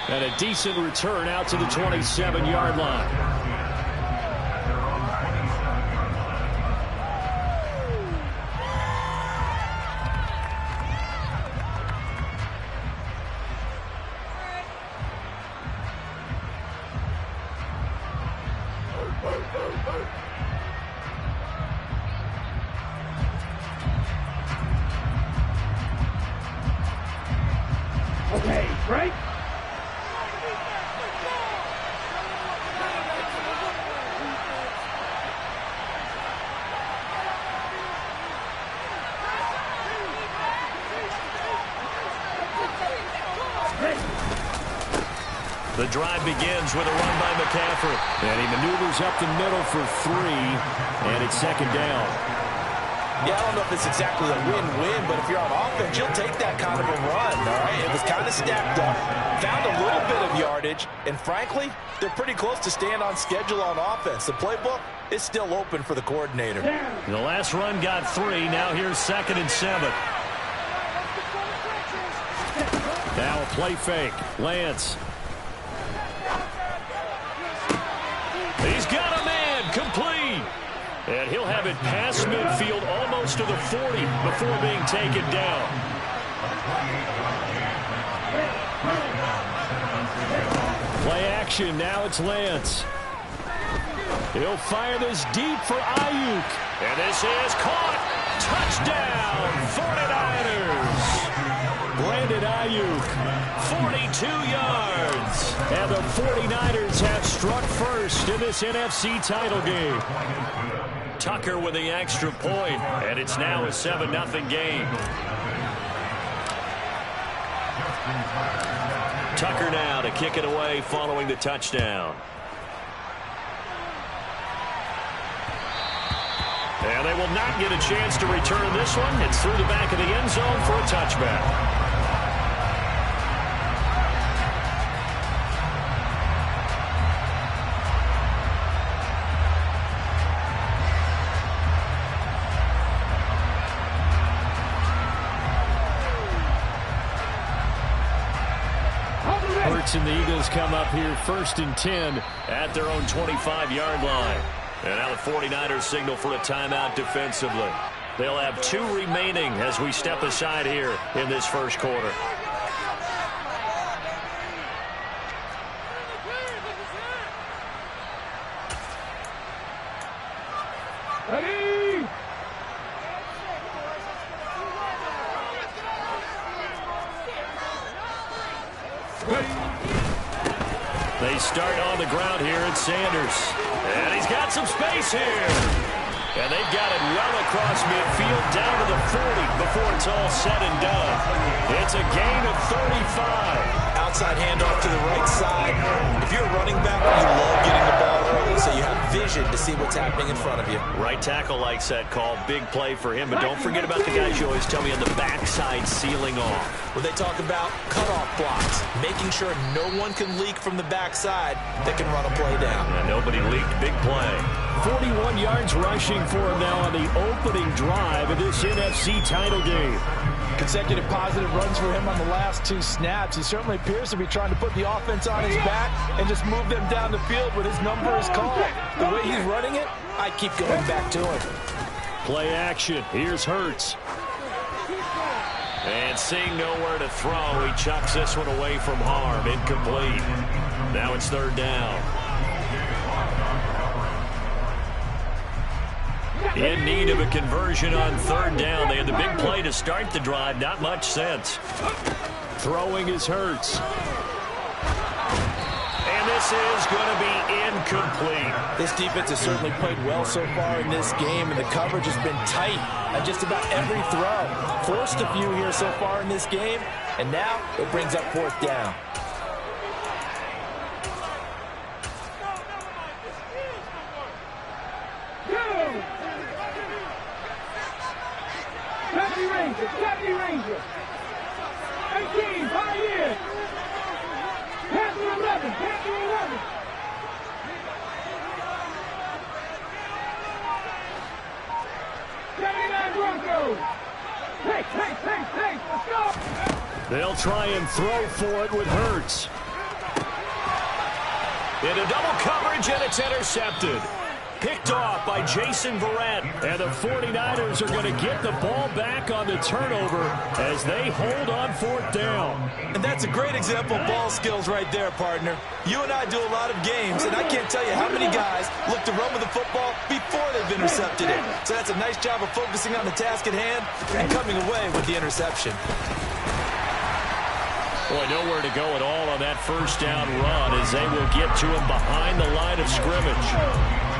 And a decent return out to the 27-yard line. Okay, right? The drive begins with a run by McCaffrey. And he maneuvers up the middle for 3, and it's second down. Yeah, I don't know if it's exactly a win-win, but if you're on offense, you'll take that kind of a run, all right? It was kind of stacked up, found a little bit of yardage, and frankly, they're pretty close to staying on schedule on offense. The playbook is still open for the coordinator. The last run got 3. Now here's 2nd and 7. Now a play fake. Lance. He's got a man, complete. And he'll have it past midfield almost to the 40 before being taken down. Play action, now it's Lance. He'll fire this deep for Ayuk. And this is caught. Touchdown, 49ers. Brandon Ayuk, 42 yards. And the 49ers have struck first in this NFC title game. Tucker with the extra point, and it's now a 7-0 game. Tucker now to kick it away following the touchdown. And they will not get a chance to return this one. It's through the back of the end zone for a touchback. And the Eagles come up here 1st and 10 at their own 25-yard line. And now the 49ers signal for a timeout defensively. They'll have 2 remaining as we step aside here in this first quarter. Ready? They start on the ground here at Sanders. And he's got some space here. And they've got it well across midfield down to the 40 before it's all said and done. It's a gain of 35. Outside handoff to the right side. If you're a running back, you love getting the ball early so you have vision to see what's happening in front of you. Right tackle likes that call. Big play for him. But don't forget about the guys you always tell me on the backside sealing off. When they talk about cutoff blocks, making sure no one can leak from the backside that can run a play down. And nobody leaked. Big play. 41 yards rushing for him now on the opening drive of this NFC title game. Consecutive positive runs for him on the last 2 snaps. He certainly appears to be trying to put the offense on his back and just move them down the field when his number is called. The way he's running it, I keep going back to him. Play action. Here's Hurts. And seeing nowhere to throw, he chucks this one away from harm. Incomplete. Now it's third down. In need of a conversion on third down. They had the big play to start the drive. Not much sense. Throwing is Hurts. And this is going to be incomplete. This defense has certainly played well so far in this game, and the coverage has been tight on just about every throw. Forced a few here so far in this game, and now it brings up fourth down. Deputy Ranger. 18, 5 years. Panther 11, Panther 11. Broncos. Take, let's go. They'll try and throw for it with Hurts. Into double coverage, and it's intercepted. Picked off by Jason Verrett. And the 49ers are going to get the ball back on the turnover as they hold on fourth down. And that's a great example of ball skills right there, partner. You and I do a lot of games, and I can't tell you how many guys look to run with the football before they've intercepted it. So that's a nice job of focusing on the task at hand and coming away with the interception. Boy, nowhere to go at all on that first down run as they will get to him behind the line of scrimmage.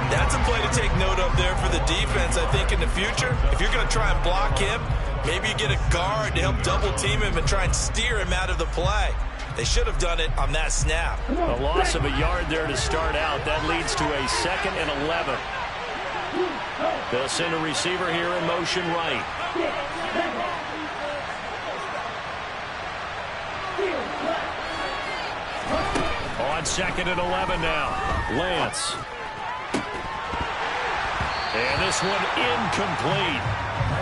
That's a play to take note of there for the defense, I think, in the future. If you're going to try and block him, maybe you get a guard to help double-team him and try and steer him out of the play. They should have done it on that snap. A loss of a yard there to start out. That leads to a 2nd and 11. They'll send a receiver here in motion right. On 2nd and 11 now. Lance. And this one incomplete.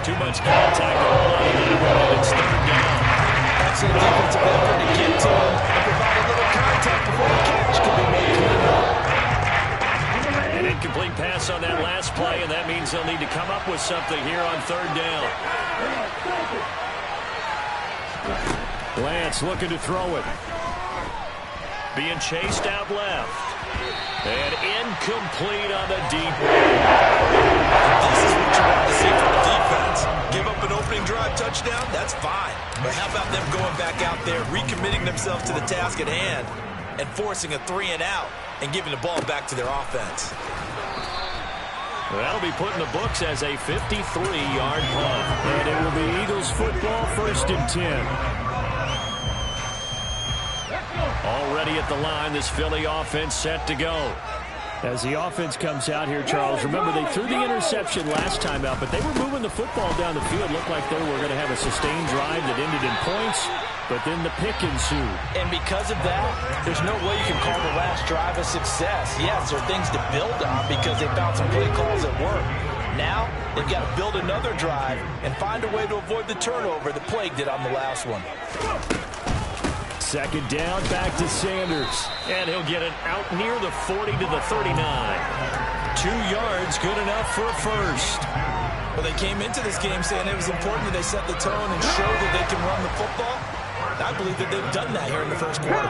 Too much contact all on that. It's third down. Excellent defensive effort to get to him and provide a little contact before the catch can be made. An incomplete pass on that last play, and that means they'll need to come up with something here on third down. Lance looking to throw it. Being chased out left. And incomplete on the deep ball. This is what you want to see from the defense. Give up an opening drive touchdown, that's fine. But how about them going back out there, recommitting themselves to the task at hand, and forcing a 3-and-out and giving the ball back to their offense. Well, that'll be put in the books as a 53-yard punt. And it will be Eagles football, 1st and 10. Already at the line, this Philly offense set to go. As the offense comes out here, Charles, remember they threw the interception last time out, but they were moving the football down the field. Looked like they were going to have a sustained drive that ended in points, but then the pick ensued. And because of that, there's no way you can call the last drive a success. Yes, there are things to build on because they found some play calls at work. Now, they've got to build another drive and find a way to avoid the turnover that plagued it on the last one. 2nd down, back to Sanders. And he'll get it out near the 40 to the 39. 2 yards, good enough for a first. Well, they came into this game saying it was important that they set the tone and show that they can run the football. I believe that they've done that here in the first quarter.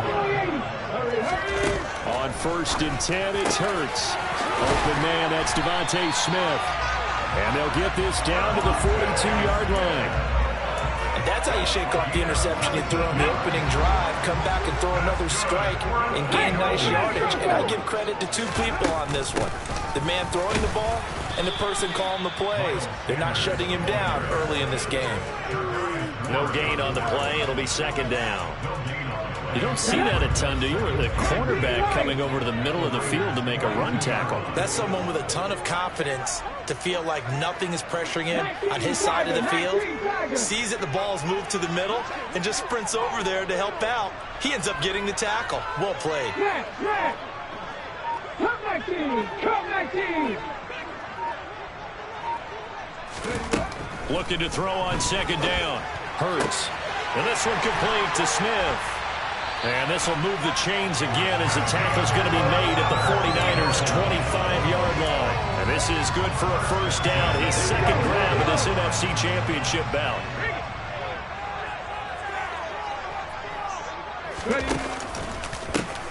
On 1st and 10, it's Hurts. Open man, that's Devontae Smith. And they'll get this down to the 42-yard line. And that's how you shake off the interception you threw on the opening drive, come back and throw another strike and gain nice yardage. And I give credit to 2 people on this one. The man throwing the ball and the person calling the plays. They're not shutting him down early in this game. No gain on the play. It'll be 2nd down. You don't see that a ton, do you? The cornerback coming over to the middle of the field to make a run tackle. That's someone with a ton of confidence to feel like nothing is pressuring him on his side of the field. Sees that the ball's moved to the middle and just sprints over there to help out. He ends up getting the tackle. Well played. Looking to throw on 2nd down. Hurts. And this one complete to Smith. And this will move the chains again as the tackle's going to be made at the 49ers' 25-yard line. And this is good for a first down, his 2nd grab of this NFC Championship bout. Ready.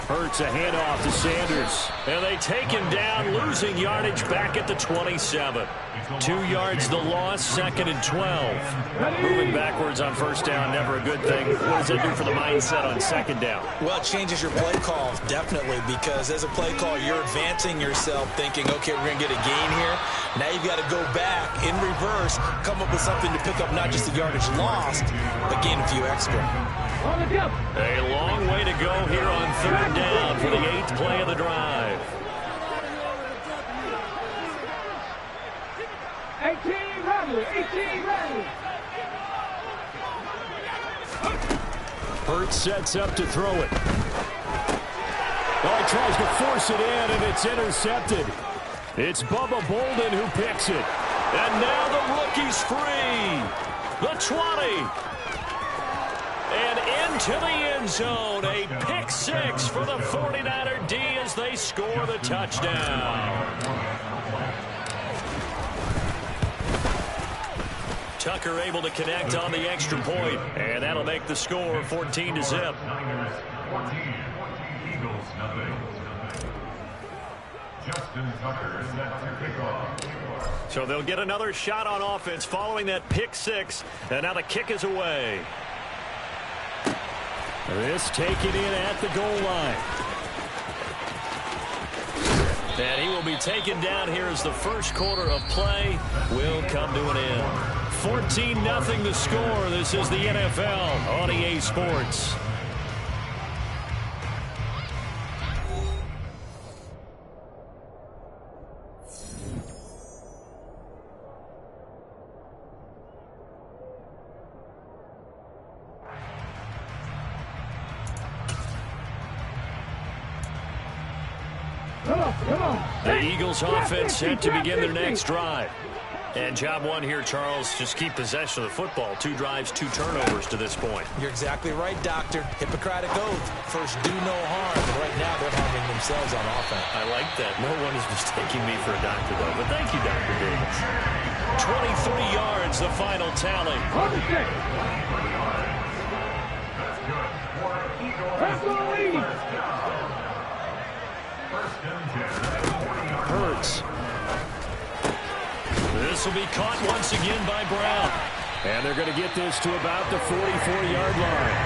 Hurts a handoff to Sanders. And they take him down, losing yardage back at the 27. 2 yards the loss, 2nd and 12. Moving backwards on first down, never a good thing. What does that do for the mindset on 2nd down? Well, it changes your play call, definitely, because as a play call, you're advancing yourself thinking, okay, we're going to get a gain here. Now you've got to go back in reverse, come up with something to pick up not just the yardage lost, but gain a few extra. A long way to go here on 3rd down for the 8th play of the drive. 18 Radley, 18 Radley. Hurts sets up to throw it. Oh, he tries to force it in, and it's intercepted. It's Bubba Bolden who picks it. And now the rookie's free. The 20. And into the end zone. A pick 6 for the 49er D as they score the touchdown. Tucker able to connect on the extra point, and that'll make the score 14-0. Eagles nothing. Justin Tucker set to kick off. So they'll get another shot on offense following that pick 6, and now the kick is away. This taken in at the goal line. And he will be taken down here as the first quarter of play will come to an end. 14-0 the score. This is the NFL on EA Sports. The Eagles offense set to begin their next drive. And job one here, Charles, just keep possession of the football. 2 drives, 2 turnovers to this point. You're exactly right, Doctor. Hippocratic oath. First, do no harm. And right now, they're harming themselves on offense. I like that. No one is mistaking me for a doctor, though. But thank you, Dr. Davis. 23 yards, the final tally. Hurts. This will be caught once again by Brown. And they're going to get this to about the 44-yard line.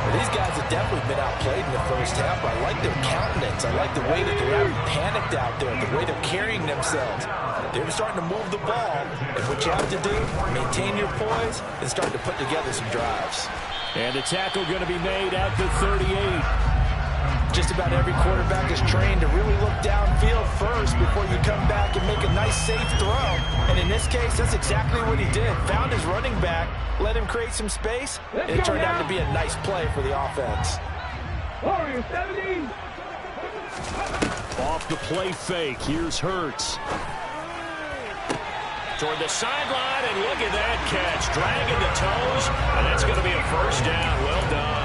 Well, these guys have definitely been outplayed in the first half. I like their countenance. I like the way that they're not panicked out there, the way they're carrying themselves. They're starting to move the ball. And what you have to do, maintain your poise and start to put together some drives. And the tackle going to be made at the 38. Just about every quarterback is trained to really look downfield first before you come back and make a nice, safe throw. And in this case, that's exactly what he did. Found his running back, let him create some space, and it turned out to be a nice play for the offense. Warriors 17. Off the play fake, here's Hurts. Toward the sideline, and look at that catch. Dragging the toes, and that's going to be a first down. Well done.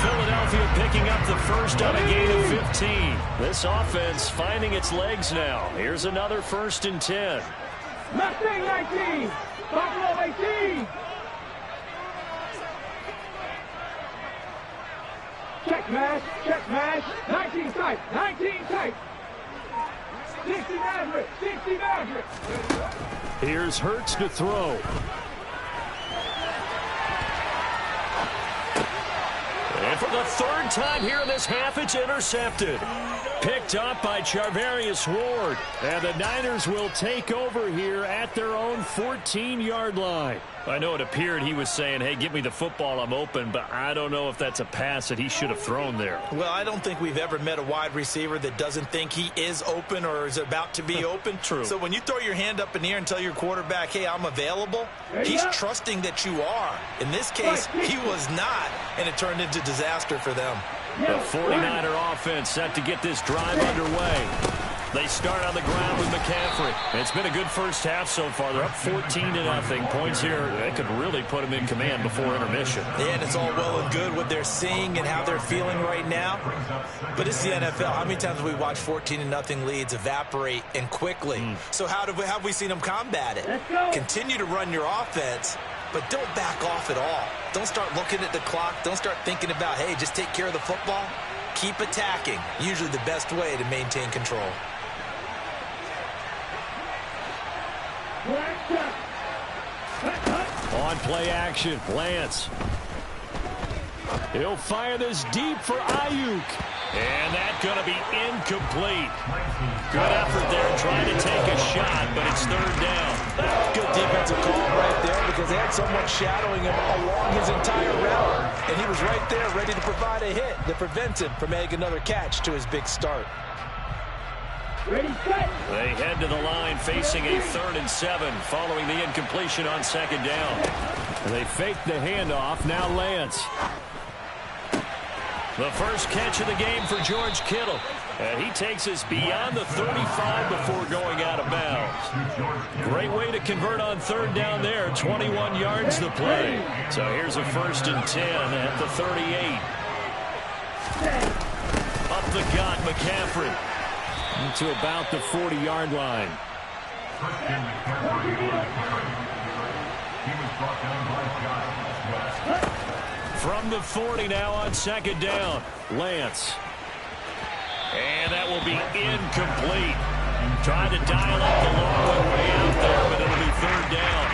Philadelphia picking up the first on a gain of 15. This offense finding its legs now. Here's another 1st and 10. Mustang 19. Buffalo 18. Check mash, 19 tight, 19 tight. 60 Maverick, 60 Maverick. Here's Hurts to throw. And for the 3rd time here in this half, it's intercepted. Picked up by Charvarius Ward. And the Niners will take over here at their own 14-yard line. I know it appeared he was saying, hey, give me the football, I'm open, but I don't know if that's a pass that he should have thrown there. Well, I don't think we've ever met a wide receiver that doesn't think he is open or is about to be open. True. So when you throw your hand up in the air and tell your quarterback, hey, I'm available, he's trusting that you are. In this case, he was not, and it turned into disaster for them. The 49er offense set to get this drive underway. They start on the ground with McCaffrey. It's been a good first half so far. They're up 14-0. Points here, they could really put them in command before intermission. Yeah, and it's all well and good what they're seeing and how they're feeling right now. But it's the NFL. How many times have we watched 14-0 leads evaporate and quickly? So how have we seen them combat it? Continue to run your offense, but don't back off at all. Don't start looking at the clock. Don't start thinking about, hey, just take care of the football. Keep attacking. Usually the best way to maintain control. On play action, Lance. He'll fire this deep for Ayuk. And that's going to be incomplete. Good effort there trying to take a shot, but it's third down. Good defensive call right there because they had someone shadowing him along his entire route. And he was right there ready to provide a hit that prevents him from making another catch to his big start. Ready, set. They head to the line facing a 3rd and 7 following the incompletion on 2nd down. They fake the handoff. Now Lance. The first catch of the game for George Kittle. And he takes us beyond the 35 before going out of bounds. Great way to convert on 3rd down there. 21 yards the play. So here's a 1st and 10 at the 38. Up the gut, McCaffrey. To about the 40-yard line. From the 40 now on 2nd down. Lance. And that will be incomplete. Trying to dial up the long way out there, but it'll be 3rd down.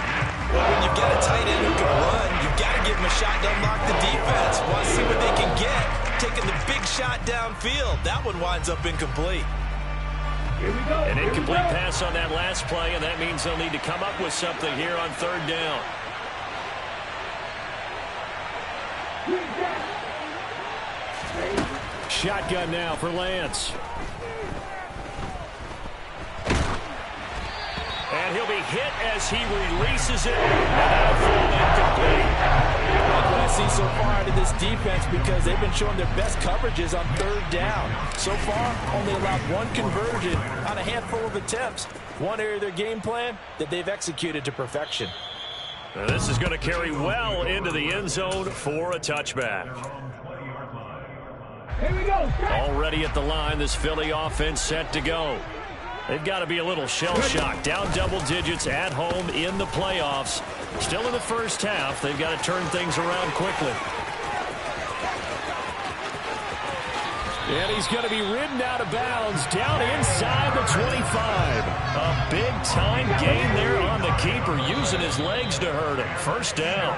Well, when you've got a tight end who can run, you've got to give him a shot to unlock the defense. Want to see what they can get. Taking the big shot downfield. That one winds up incomplete. An incomplete pass on that last play, and that means they'll need to come up with something here on 3rd down. Shotgun now for Lance. And he'll be hit as he releases it. And that'll fall incomplete. What I see so far out of this defense because they've been showing their best coverages on 3rd down. So far, only allowed one conversion on a handful of attempts. One area of their game plan that they've executed to perfection. Now this is going to carry well into the end zone for a touchback. Here we go. Already at the line, this Philly offense set to go. They've got to be a little shell-shocked. Down double digits at home in the playoffs. Still in the first half. They've got to turn things around quickly. And he's going to be ridden out of bounds down inside the 25. A big-time gain there on the keeper, using his legs to hurt him. First down.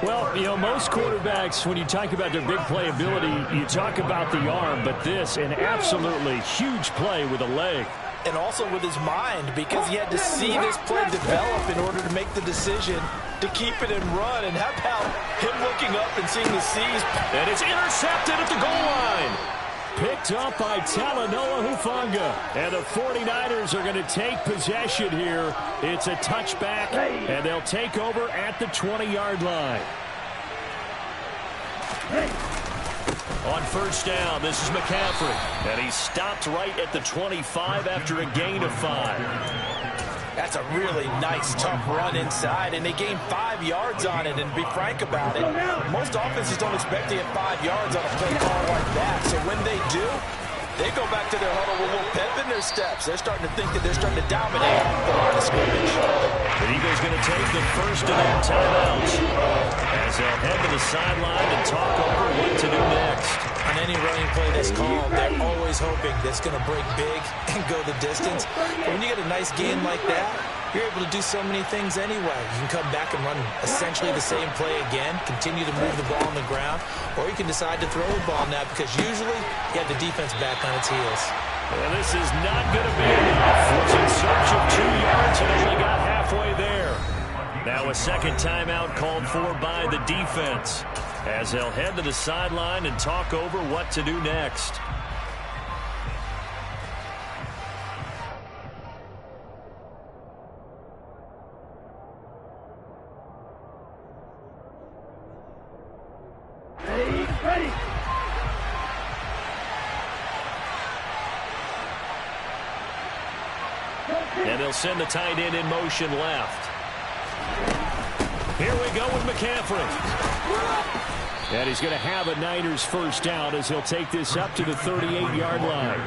Well, you know, most quarterbacks, when you talk about their big playability, you talk about the arm, but this, an absolutely huge play with a leg. And also with his mind, because he had to see this play develop in order to make the decision to keep it and run. And how about him looking up and seeing the C's? And it's intercepted at the goal line. Picked up by Talanoa Hufanga. And the 49ers are going to take possession here. It's a touchback, and they'll take over at the 20-yard line. On first down, this is McCaffrey. And he's stopped right at the 25 after a gain of 5. That's a really nice, tough run inside, and they gained 5 yards on it. And to be frank about it, most offenses don't expect to get 5 yards on a play call like that. So when they do, they go back to their huddle with a little pep in their steps. They're starting to think that they're starting to dominate the line of scrimmage. The Eagles going to take the first of their timeouts as they'll head to the sideline and talk over what to do next. On any running play that's called, they're always hoping that's going to break big and go the distance. But when you get a nice gain like that, you're able to do so many things anyway. You can come back and run essentially the same play again, continue to move the ball on the ground, or you can decide to throw the ball now because usually you have the defense back on its heels. Well, this is not going to be enough. Was in search of 2 yards and only got halfway there. Now a second timeout called for by the defense as they'll head to the sideline and talk over what to do next. Ready. And they'll send the tight end in motion left. Here we go with McCaffrey. And he's going to have a Niners first down as he'll take this up to the 38-yard line.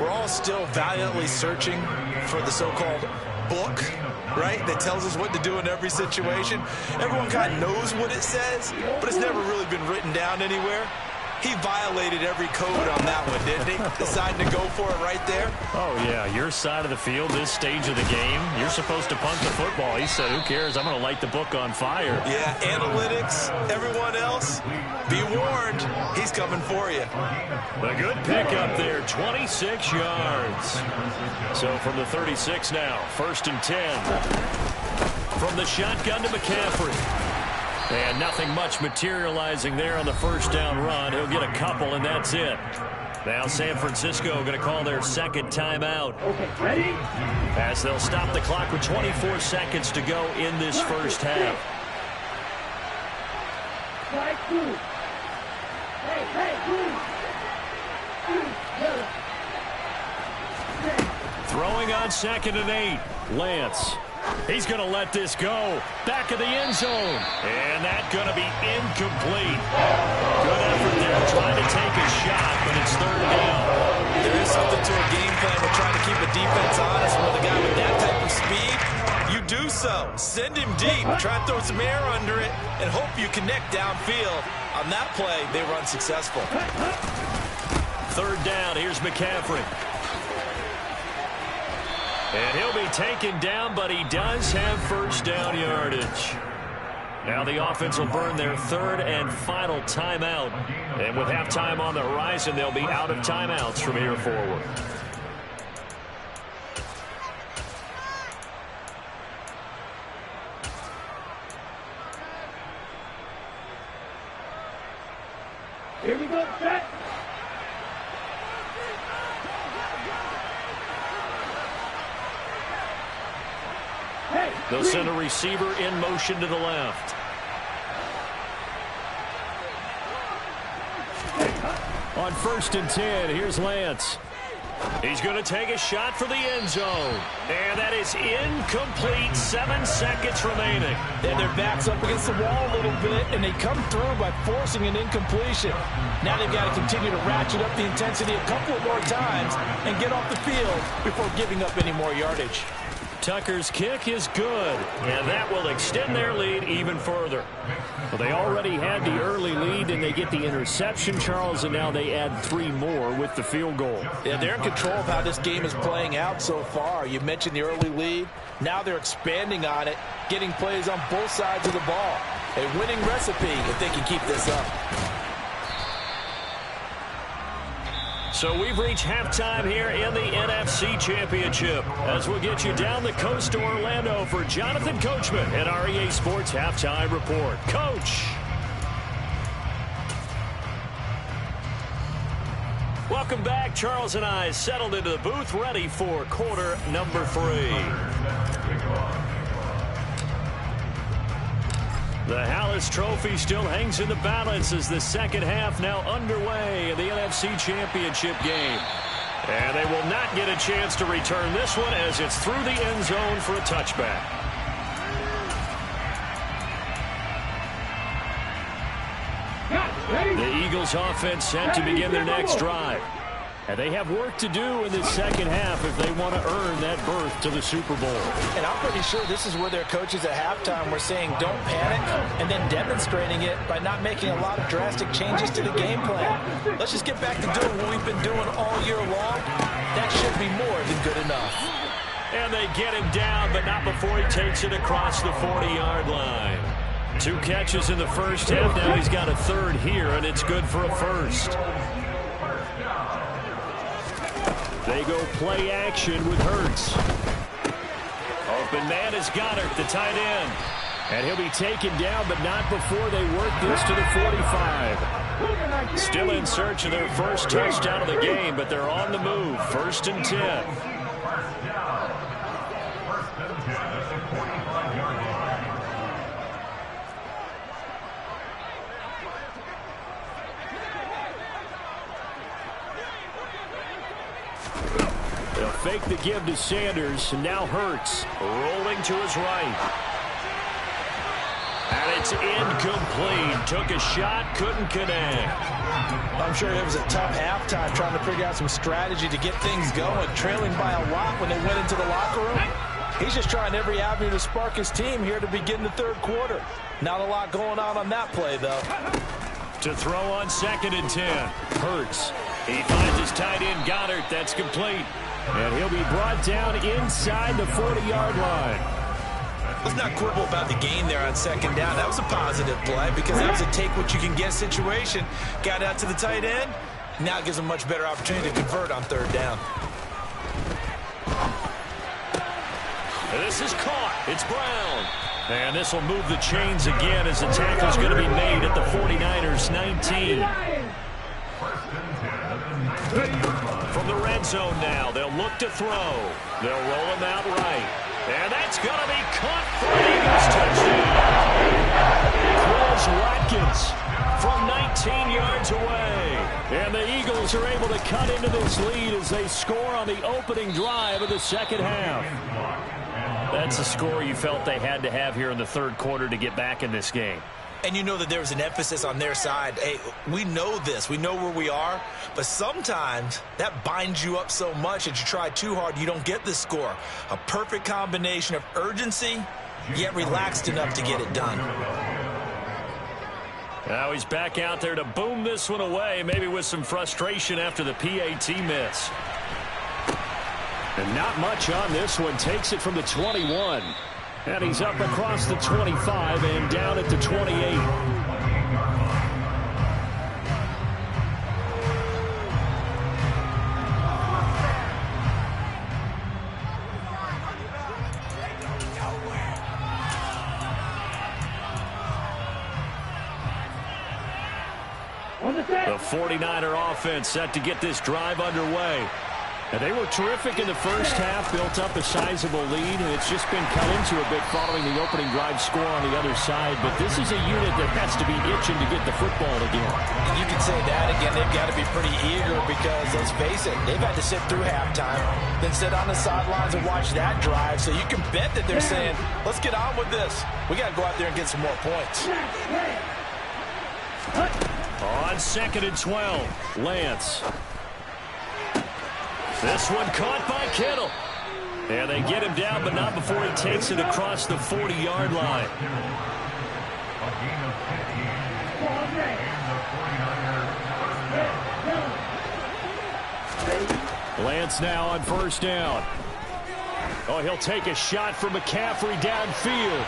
We're all still valiantly searching for the so-called book right, that tells us what to do in every situation. Everyone kind of knows what it says, but it's never really been written down anywhere. He violated every code on that one, didn't he? Deciding to go for it right there. Oh, yeah, your side of the field, this stage of the game, you're supposed to punt the football. He said, who cares? I'm going to light the book on fire. Yeah, analytics, everyone else, be warned, he's coming for you. A good pickup there, 26 yards. So from the 36 now, 1st and 10. From the shotgun to McCaffrey. And nothing much materializing there on the first down run. He'll get a couple, and that's it. Now San Francisco going to call their second timeout. Okay, ready? As they'll stop the clock with 24 seconds to go in this first half. Strike two. Hey, Throwing on 2nd and 8. Lance. He's going to let this go. Back of the end zone. And that's going to be incomplete. Good effort there trying to take a shot, but it's 3rd down. There is something to a game plan with trying to keep a defense honest. With a guy with that type of speed, you do so. Send him deep. Try to throw some air under it and hope you connect downfield. On that play, they were unsuccessful. 3rd down. Here's McCaffrey. And he'll be taken down, but he does have first down yardage. Now the offense will burn their 3rd and final timeout. And with halftime on the horizon, they'll be out of timeouts from here forward. here we go, set. They'll send a receiver in motion to the left. On 1st and 10, here's Lance. He's going to take a shot for the end zone. And that is incomplete. 7 seconds remaining. And their back's up against the wall a little bit, and they come through by forcing an incompletion. Now they've got to continue to ratchet up the intensity a couple of more times and get off the field before giving up any more yardage. Tucker's kick is good, and that will extend their lead even further. Well, they already had the early lead, and they get the interception, Charles, and now they add 3 more with the field goal. Yeah, they're in control of how this game is playing out so far. You mentioned the early lead. Now they're expanding on it, getting plays on both sides of the ball. A winning recipe if they can keep this up. So we've reached halftime here in the NFC Championship. As we'll get you down the coast to Orlando for Jonathan Coachman at REA Sports Halftime Report. Coach. Welcome back. Charles and I settled into the booth, ready for quarter number 3. The Hallis Trophy still hangs in the balance as the second half now underway in the NFC Championship game. And they will not get a chance to return this one as it's through the end zone for a touchback. The Eagles offense set to begin their next drive. And they have work to do in the second half if they want to earn that berth to the Super Bowl. And I'm pretty sure this is where their coaches at halftime were saying don't panic and then demonstrating it by not making a lot of drastic changes to the game plan. Let's just get back to doing what we've been doing all year long. That should be more than good enough. And they get him down, but not before he takes it across the 40-yard line. 2 catches in the first half. Now he's got a 3rd here, and it's good for a 1st. They go play action with Hurts. Open man is Goddard, the tight end. And he'll be taken down, but not before they work this to the 45. Still in search of their first touchdown of the game, but they're on the move. 1st and 10. They'll fake the give to Sanders, and now Hurts rolling to his right. And it's incomplete. Took a shot, couldn't connect. I'm sure it was a tough halftime trying to figure out some strategy to get things going. Trailing by a lot when they went into the locker room. He's just trying every avenue to spark his team here to begin the third quarter. Not a lot going on that play, though. To throw on 2nd and 10. Hurts. He finds his tight end, Goddard. That's complete. And he'll be brought down inside the 40-yard line. Let's not quibble about the gain there on 2nd down. That was a positive play because that was a take-what-you-can-get situation. Got out to the tight end. Now it gives him a much better opportunity to convert on 3rd down. This is caught. It's Brown. And this will move the chains again as the tackle's going to be made at the 49ers 19. From the red zone now, they'll look to throw. They'll roll him out right. And that's going to be caught for an Eagles touchdown. Quez Watkins from 19 yards away. And the Eagles are able to cut into this lead as they score on the opening drive of the second half. That's a score you felt they had to have here in the third quarter to get back in this game. And you know that there was an emphasis on their side. Hey, we know this. We know where we are. But sometimes that binds you up so much that you try too hard, you don't get the score. A perfect combination of urgency, yet relaxed enough to get it done. Now he's back out there to boom this one away, maybe with some frustration after the PAT miss. And not much on this one. Takes it from the 21. And he's up across the 25 and down at the 28. The 49er offense set to get this drive underway. And they were terrific in the first half, built up a sizable lead, and it's just been cut into a bit following the opening drive score on the other side. But this is a unit that has to be itching to get the football again. You can say that again. They've got to be pretty eager because, let's face it, they've had to sit through halftime, then sit on the sidelines and watch that drive. So you can bet that they're saying, let's get on with this. We got to go out there and get some more points. On 2nd and 12, Lance. This one caught by Kittle. And they get him down, but not before he takes it across the 40-yard line. Lance now on 1st down. Oh, he'll take a shot from McCaffrey downfield.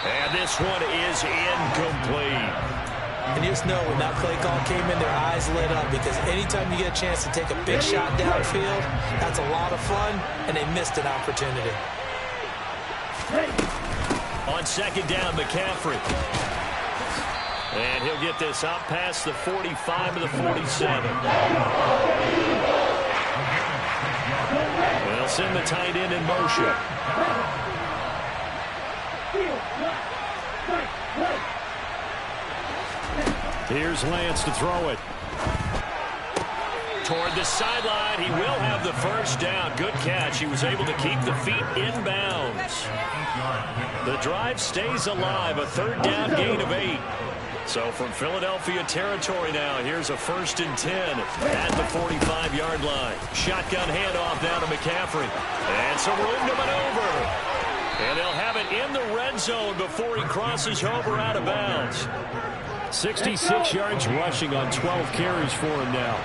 And this one is incomplete. And you just know when that play call came in, their eyes lit up because anytime you get a chance to take a big shot downfield, that's a lot of fun, and they missed an opportunity. On 2nd down, McCaffrey. And he'll get this out past the 45 to the 47. They'll send the tight end in motion. Here's Lance to throw it. Toward the sideline, he will have the first down. Good catch. He was able to keep the feet in bounds. The drive stays alive. A 3rd down gain of 8. So from Philadelphia territory now, here's a 1st and 10 at the 45-yard line. Shotgun handoff now to McCaffrey. And some room to maneuver. And they'll have it in the red zone before he crosses over out of bounds. 66 yards rushing on 12 carries for him now.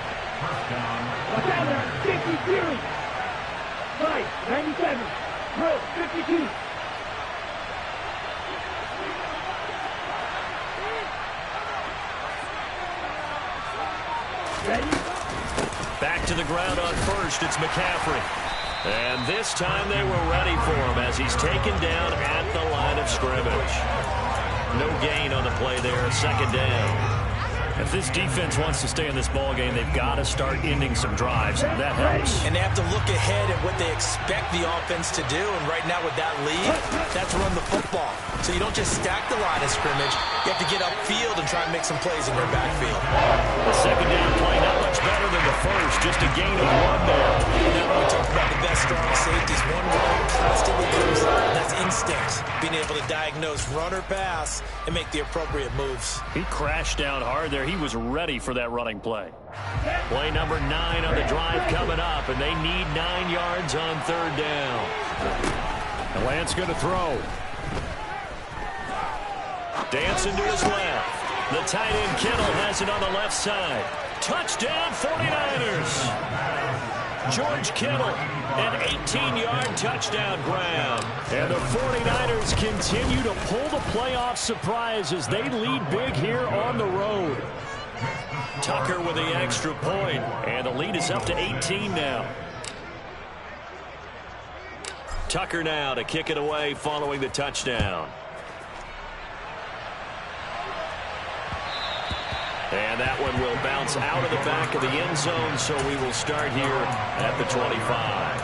97. 52. Back to the ground on 1st. It's McCaffrey. And this time they were ready for him as he's taken down at the line of scrimmage. No gain on the play there, 2nd down. If this defense wants to stay in this ballgame, they've got to start ending some drives. That helps. And they have to look ahead at what they expect the offense to do. And right now with that lead, that's run the football. So you don't just stack the line of scrimmage. You have to get upfield and try and make some plays in their backfield. The 2nd down play not much better than the first. Just a gain of 1 there. Now when we talk about the best strong safeties, one run constantly comes up. That's instinct. Being able to diagnose run or pass and make the appropriate moves. He crashed down hard there. He was ready for that running play. Play number 9 on the drive coming up, and they need 9 yards on 3rd down. And Lance going to throw. Dancing to his left. The tight end Kittle has it on the left side. Touchdown 49ers. George Kittle, an 18-yard touchdown grab. And the 49ers continue to pull the playoff surprise as they lead big here on the road. Tucker with the extra point, and the lead is up to 18 now. Tucker now to kick it away following the touchdown. And that one will bounce out of the back of the end zone, so we will start here at the 25.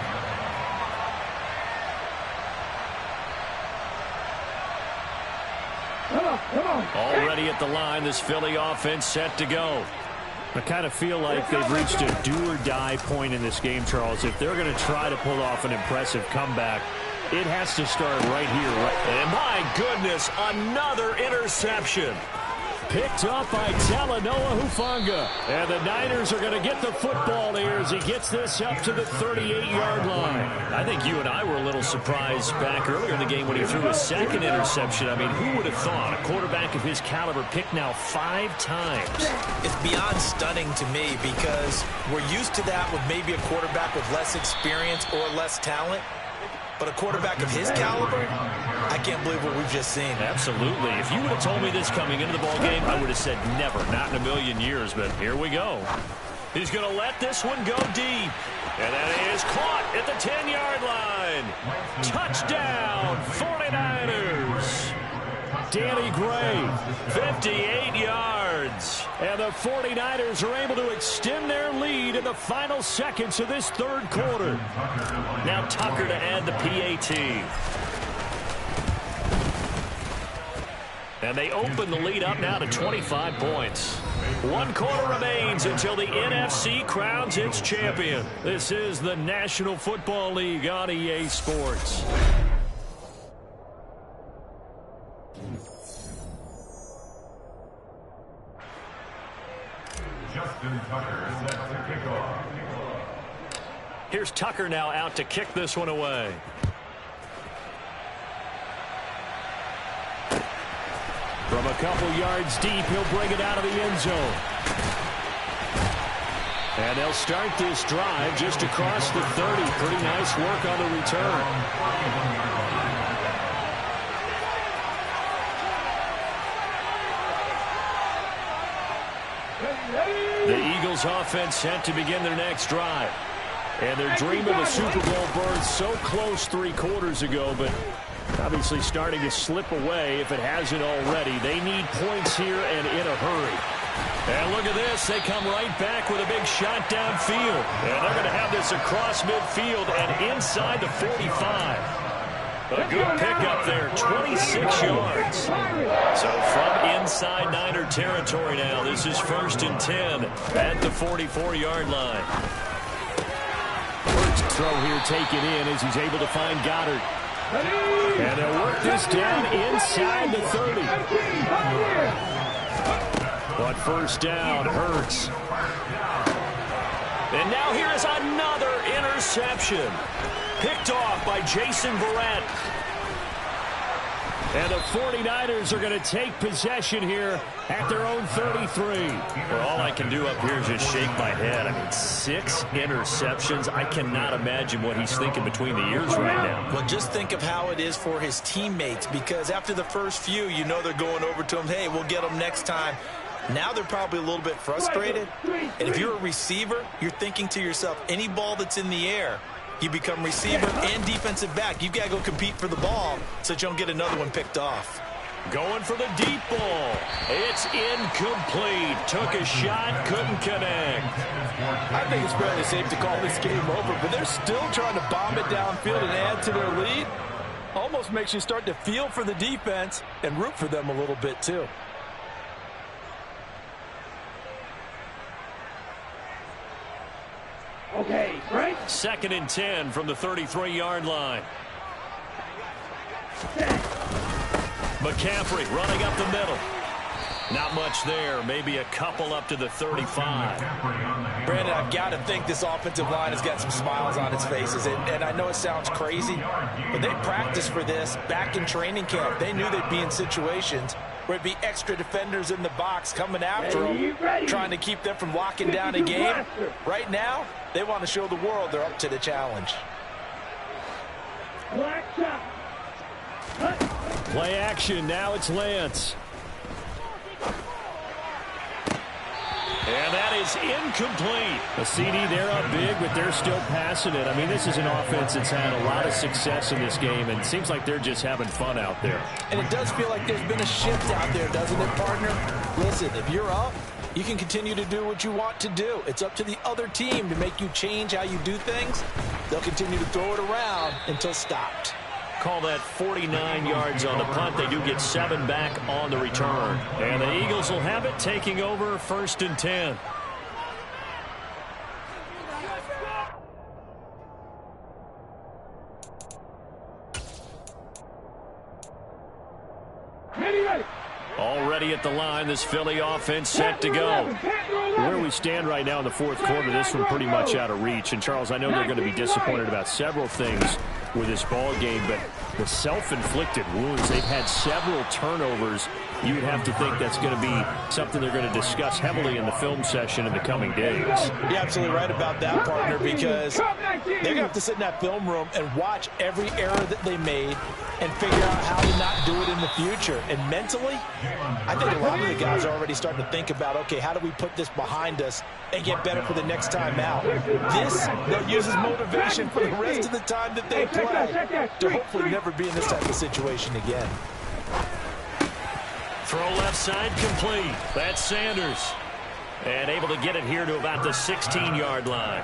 Come on. Already at the line, this Philly offense set to go. I kind of feel like they've reached a do-or-die point in this game, Charles. If they're going to try to pull off an impressive comeback, it has to start right here. And my goodness, another interception. Picked up by Talanoa Hufanga. And the Niners are going to get the football here as he gets this up to the 38-yard line. I think you and I were a little surprised back earlier in the game when he threw his second interception. I mean, who would have thought a quarterback of his caliber picked now 5 times? It's beyond stunning to me because we're used to that with maybe a quarterback with less experience or less talent. But a quarterback of his caliber, I can't believe what we've just seen. Absolutely. If you would have told me this coming into the ballgame, I would have said never, not in a million years. But here we go. He's going to let this one go deep. And that is caught at the 10-yard line. Touchdown, 49ers. Danny Gray, 58 yards. And the 49ers are able to extend their lead in the final seconds of this third quarter. Now Tucker to add the PAT. And they open the lead up now to 25 points. 1 quarter remains until the NFC crowns its champion. This is the National Football League on EA Sports. Here's Tucker now out to kick this one away. From a couple yards deep, he'll bring it out of the end zone. And they'll start this drive just across the 30. Pretty nice work on the return. The Eagles offense set to begin their next drive. And they're dreaming the Super Bowl berth so close 3 quarters ago, but obviously starting to slip away if it hasn't already. They need points here and in a hurry. And look at this. They come right back with a big shot downfield. And they're going to have this across midfield and inside the 45. A good pickup there, 26 yards. So from inside Niner territory now, this is 1st and 10 at the 44-yard line. First throw here taken in as he's able to find Goddard. And they'll work this down inside the 30. But first down, Hurts. And now here is another interception. Picked off by Jason Verrett. And the 49ers are going to take possession here at their own 33. Well, all I can do up here is just shake my head. I mean, 6 interceptions. I cannot imagine what he's thinking between the ears right now. Well, just think of how it is for his teammates, because after the first few, you know they're going over to him, hey, we'll get them next time. Now they're probably a little bit frustrated. And if you're a receiver, you're thinking to yourself, any ball that's in the air, you become receiver and defensive back. You've got to go compete for the ball so that you don't get another one picked off. Going for the deep ball. It's incomplete. Took a shot, couldn't connect. I think it's fairly safe to call this game over, but they're still trying to bomb it downfield and add to their lead. Almost makes you start to feel for the defense and root for them a little bit too. Okay, right? 2nd and 10 from the 33-yard line. McCaffrey running up the middle. Not much there. Maybe a couple up to the 35. Brandon, I've got to think this offensive line has got some smiles on its faces. And I know it sounds crazy, but they practiced for this back in training camp. They knew they'd be in situations where it'd be extra defenders in the box coming after them, trying to keep them from locking down a game. Right now, they want to show the world they're up to the challenge. Play action. Now it's Lance. And that is incomplete. A CD, they're up big, but they're still passing it. I mean, this is an offense that's had a lot of success in this game, and it seems like they're just having fun out there. And it does feel like there's been a shift out there, doesn't it, partner? Listen, if you're up, you can continue to do what you want to do. It's up to the other team to make you change how you do things. They'll continue to throw it around until stopped. Call that 49 yards on the punt. They do get 7 back on the return. And the Eagles will have it, taking over 1st and 10. Already at the line, this Philly offense set to go. Where we stand right now in the 4th quarter, this one pretty much out of reach. And, Charles, I know they're going to be disappointed about several things with this ball game, but the self-inflicted wounds, they've had several turnovers. You would have to think that's going to be something they're going to discuss heavily in the film session in the coming days. You're absolutely right about that, partner, because they're going to have to sit in that film room and watch every error that they made and figure out how to not do it in the future. And mentally, I think a lot of the guys are already starting to think about, okay, how do we put this behind us and get better for the next time out? This, they'll use as motivation for the rest of the time that they play to hopefully never be in this type of situation again. Throw left side complete. That's Sanders. And able to get it here to about the 16-yard line.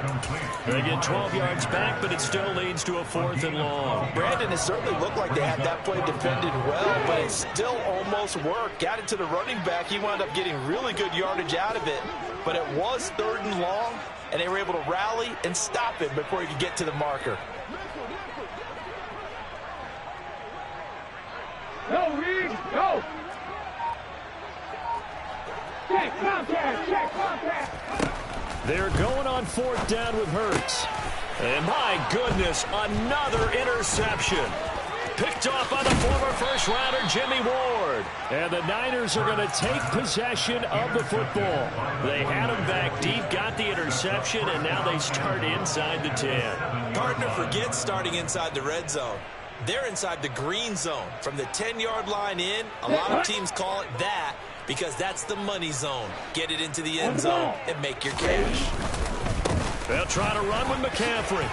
They get 12 yards back, but it still leads to a 4th and long. Brandon, it certainly looked like they had that play defended well, but it still almost worked. Got it to the running back. He wound up getting really good yardage out of it. But it was 3rd and long, and they were able to rally and stop him before he could get to the marker. Go, Reed, go! Check, contact. They're going on 4th down with Hurts. And my goodness, another interception. Picked off by the former first-rounder Jimmy Ward. And the Niners are going to take possession of the football. They had him back deep, got the interception, and now they start inside the 10. Partner, forget starting inside the red zone. They're inside the green zone. From the 10-yard line in, a lot of teams call it that because that's the money zone. Get it into the end zone and make your cash. They'll try to run with McCaffrey.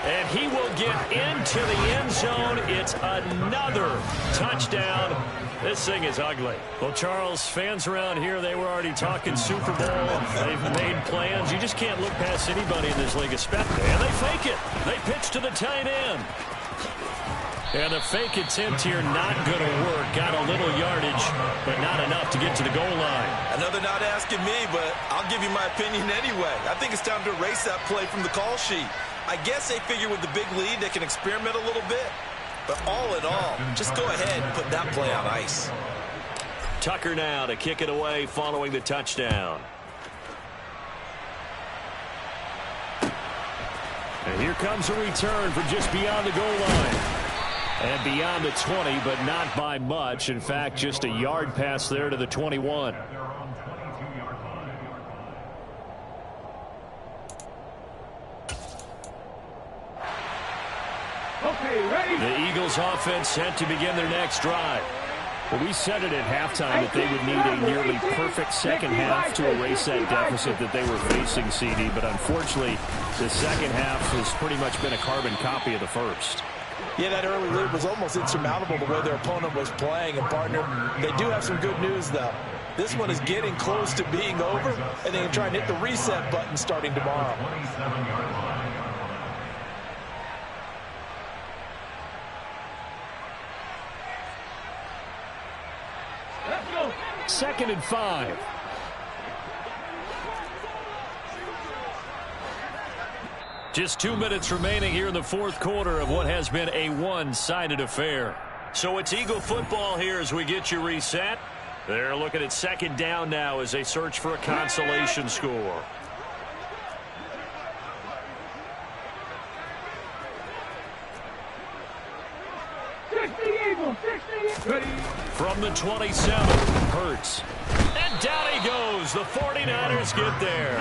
And he will get into the end zone. It's another touchdown. This thing is ugly. Well, Charles, fans around here, they were already talking Super Bowl. They've made plans. You just can't look past anybody in this league, especially. And they fake it. They pitch to the tight end. And the fake attempt here not going to work. Got a little yardage, but not enough to get to the goal line. Another not asking me, but I'll give you my opinion anyway. I think it's time to erase that play from the call sheet. I guess they figure with the big lead they can experiment a little bit. But all in all, just go ahead and put that play on ice. Tucker now to kick it away following the touchdown. And here comes a return from just beyond the goal line. And beyond the 20, but not by much. In fact, just a yard pass there to the 21. Okay, ready? The Eagles offense set to begin their next drive. Well, we said it at halftime that they would need a nearly perfect second half to erase that deficit that they were facing, CD. But unfortunately, the second half has pretty much been a carbon copy of the first. Yeah, that early lead was almost insurmountable the way their opponent was playing. And, partner, they do have some good news, though. This one is getting close to being over, and they can try and hit the reset button starting tomorrow. Let's go. 2nd and 5. Just 2 minutes remaining here in the 4th quarter of what has been a one-sided affair. So it's Eagle football here as we get you reset. They're looking at second down now as they search for a consolation score. From the 27, Hurts. And down he goes. The 49ers get there.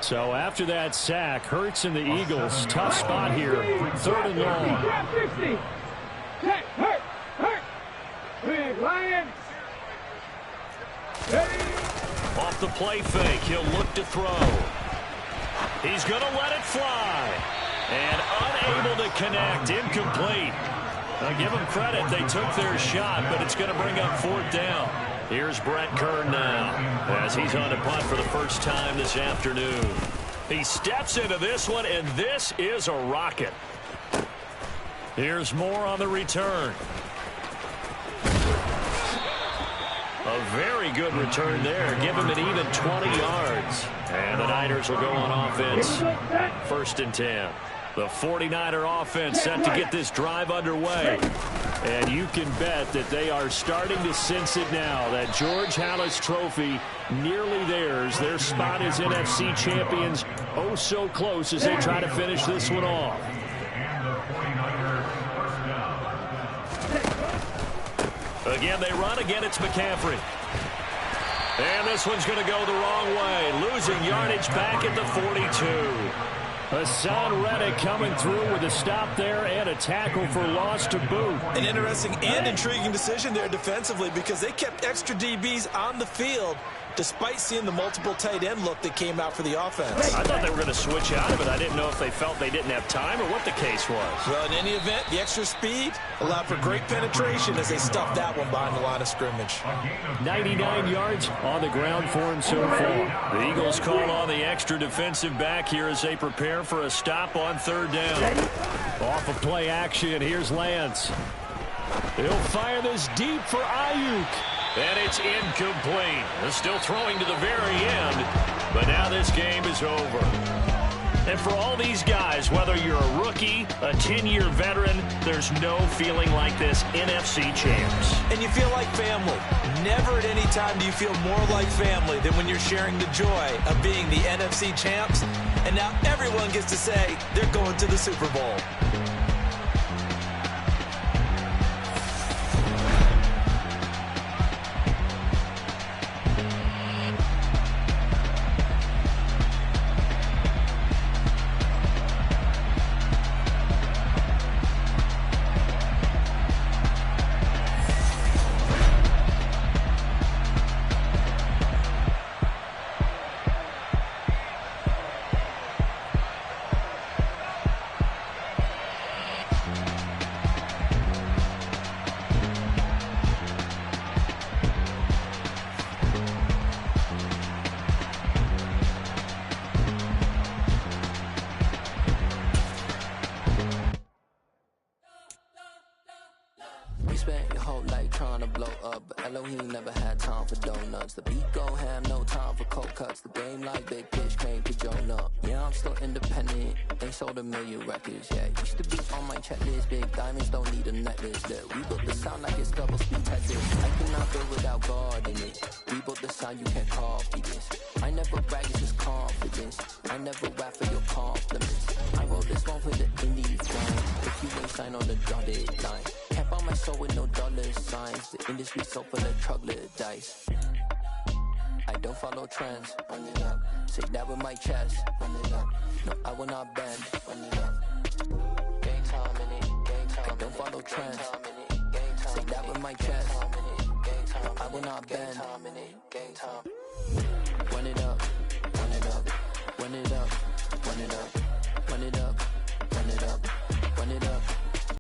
So after that sack, Hurts and the Eagles, tough spot here. 3rd and long. Off the play fake, he'll look to throw. He's going to let it fly. And unable to connect, incomplete. Now give them credit, they took their shot, but it's going to bring up 4th down. Here's Brett Kern now as he's on to punt for the first time this afternoon. He steps into this one, and this is a rocket. Here's Moore on the return. A very good return there. Give him an even 20 yards. And the Niners will go on offense. 1st and 10. The 49er offense set to get this drive underway. And you can bet that they are starting to sense it now. That George Halas trophy nearly theirs. Their spot is NFC champions. Oh, so close as they try to finish this one off. Again, they run. Again, it's McCaffrey. And this one's going to go the wrong way. Losing yardage back at the 42. Hassan Reddick coming through with a stop there and a tackle for loss to boot. An interesting and intriguing decision there defensively because they kept extra DBs on the field despite seeing the multiple tight end look that came out for the offense. I thought they were going to switch out of it. I didn't know if they felt they didn't have time or what the case was. Well, in any event, the extra speed allowed for great penetration as they stuffed that one behind the line of scrimmage. 99 yards on the ground for him so far. The Eagles call on the extra defensive back here as they prepare for a stop on 3rd down. Off of play action, here's Lance. He'll fire this deep for Ayuk. And it's incomplete. They're still throwing to the very end, but now this game is over. And for all these guys, whether you're a rookie, a 10-year veteran, there's no feeling like this NFC champs. And you feel like family. Never at any time do you feel more like family than when you're sharing the joy of being the NFC champs. And now everyone gets to say they're going to the Super Bowl. Spent your whole life trying to blow up, but Elohim never had time for donuts. The beat gon' have no time for cold cuts. The game like big pitch came to Jonah. Yeah, I'm still independent. They sold 1 million records. Yeah, used to be on my checklist. Big diamonds don't need a necklace. That we built the sound like it's double speed Tetris. I cannot build without God in it. We built the sound, you can't copy this. I never brag, it's just confidence. I never rap for your compliments. I wrote this one for the indie grind. If you ain't signed on the dotted line, can't buy my soul with no dollar signs. The industry so full of troglodytes. I don't follow trends. Run it up. Say that with my chest. Run it up. No, I will not bend. Run it up. Game time in it. Game time. I don't follow trends. Say that with my chest. No, I will not bend. Game time. Run it up. Run it up. Run it up. Run it up. Run it up. Run it up. Run it up.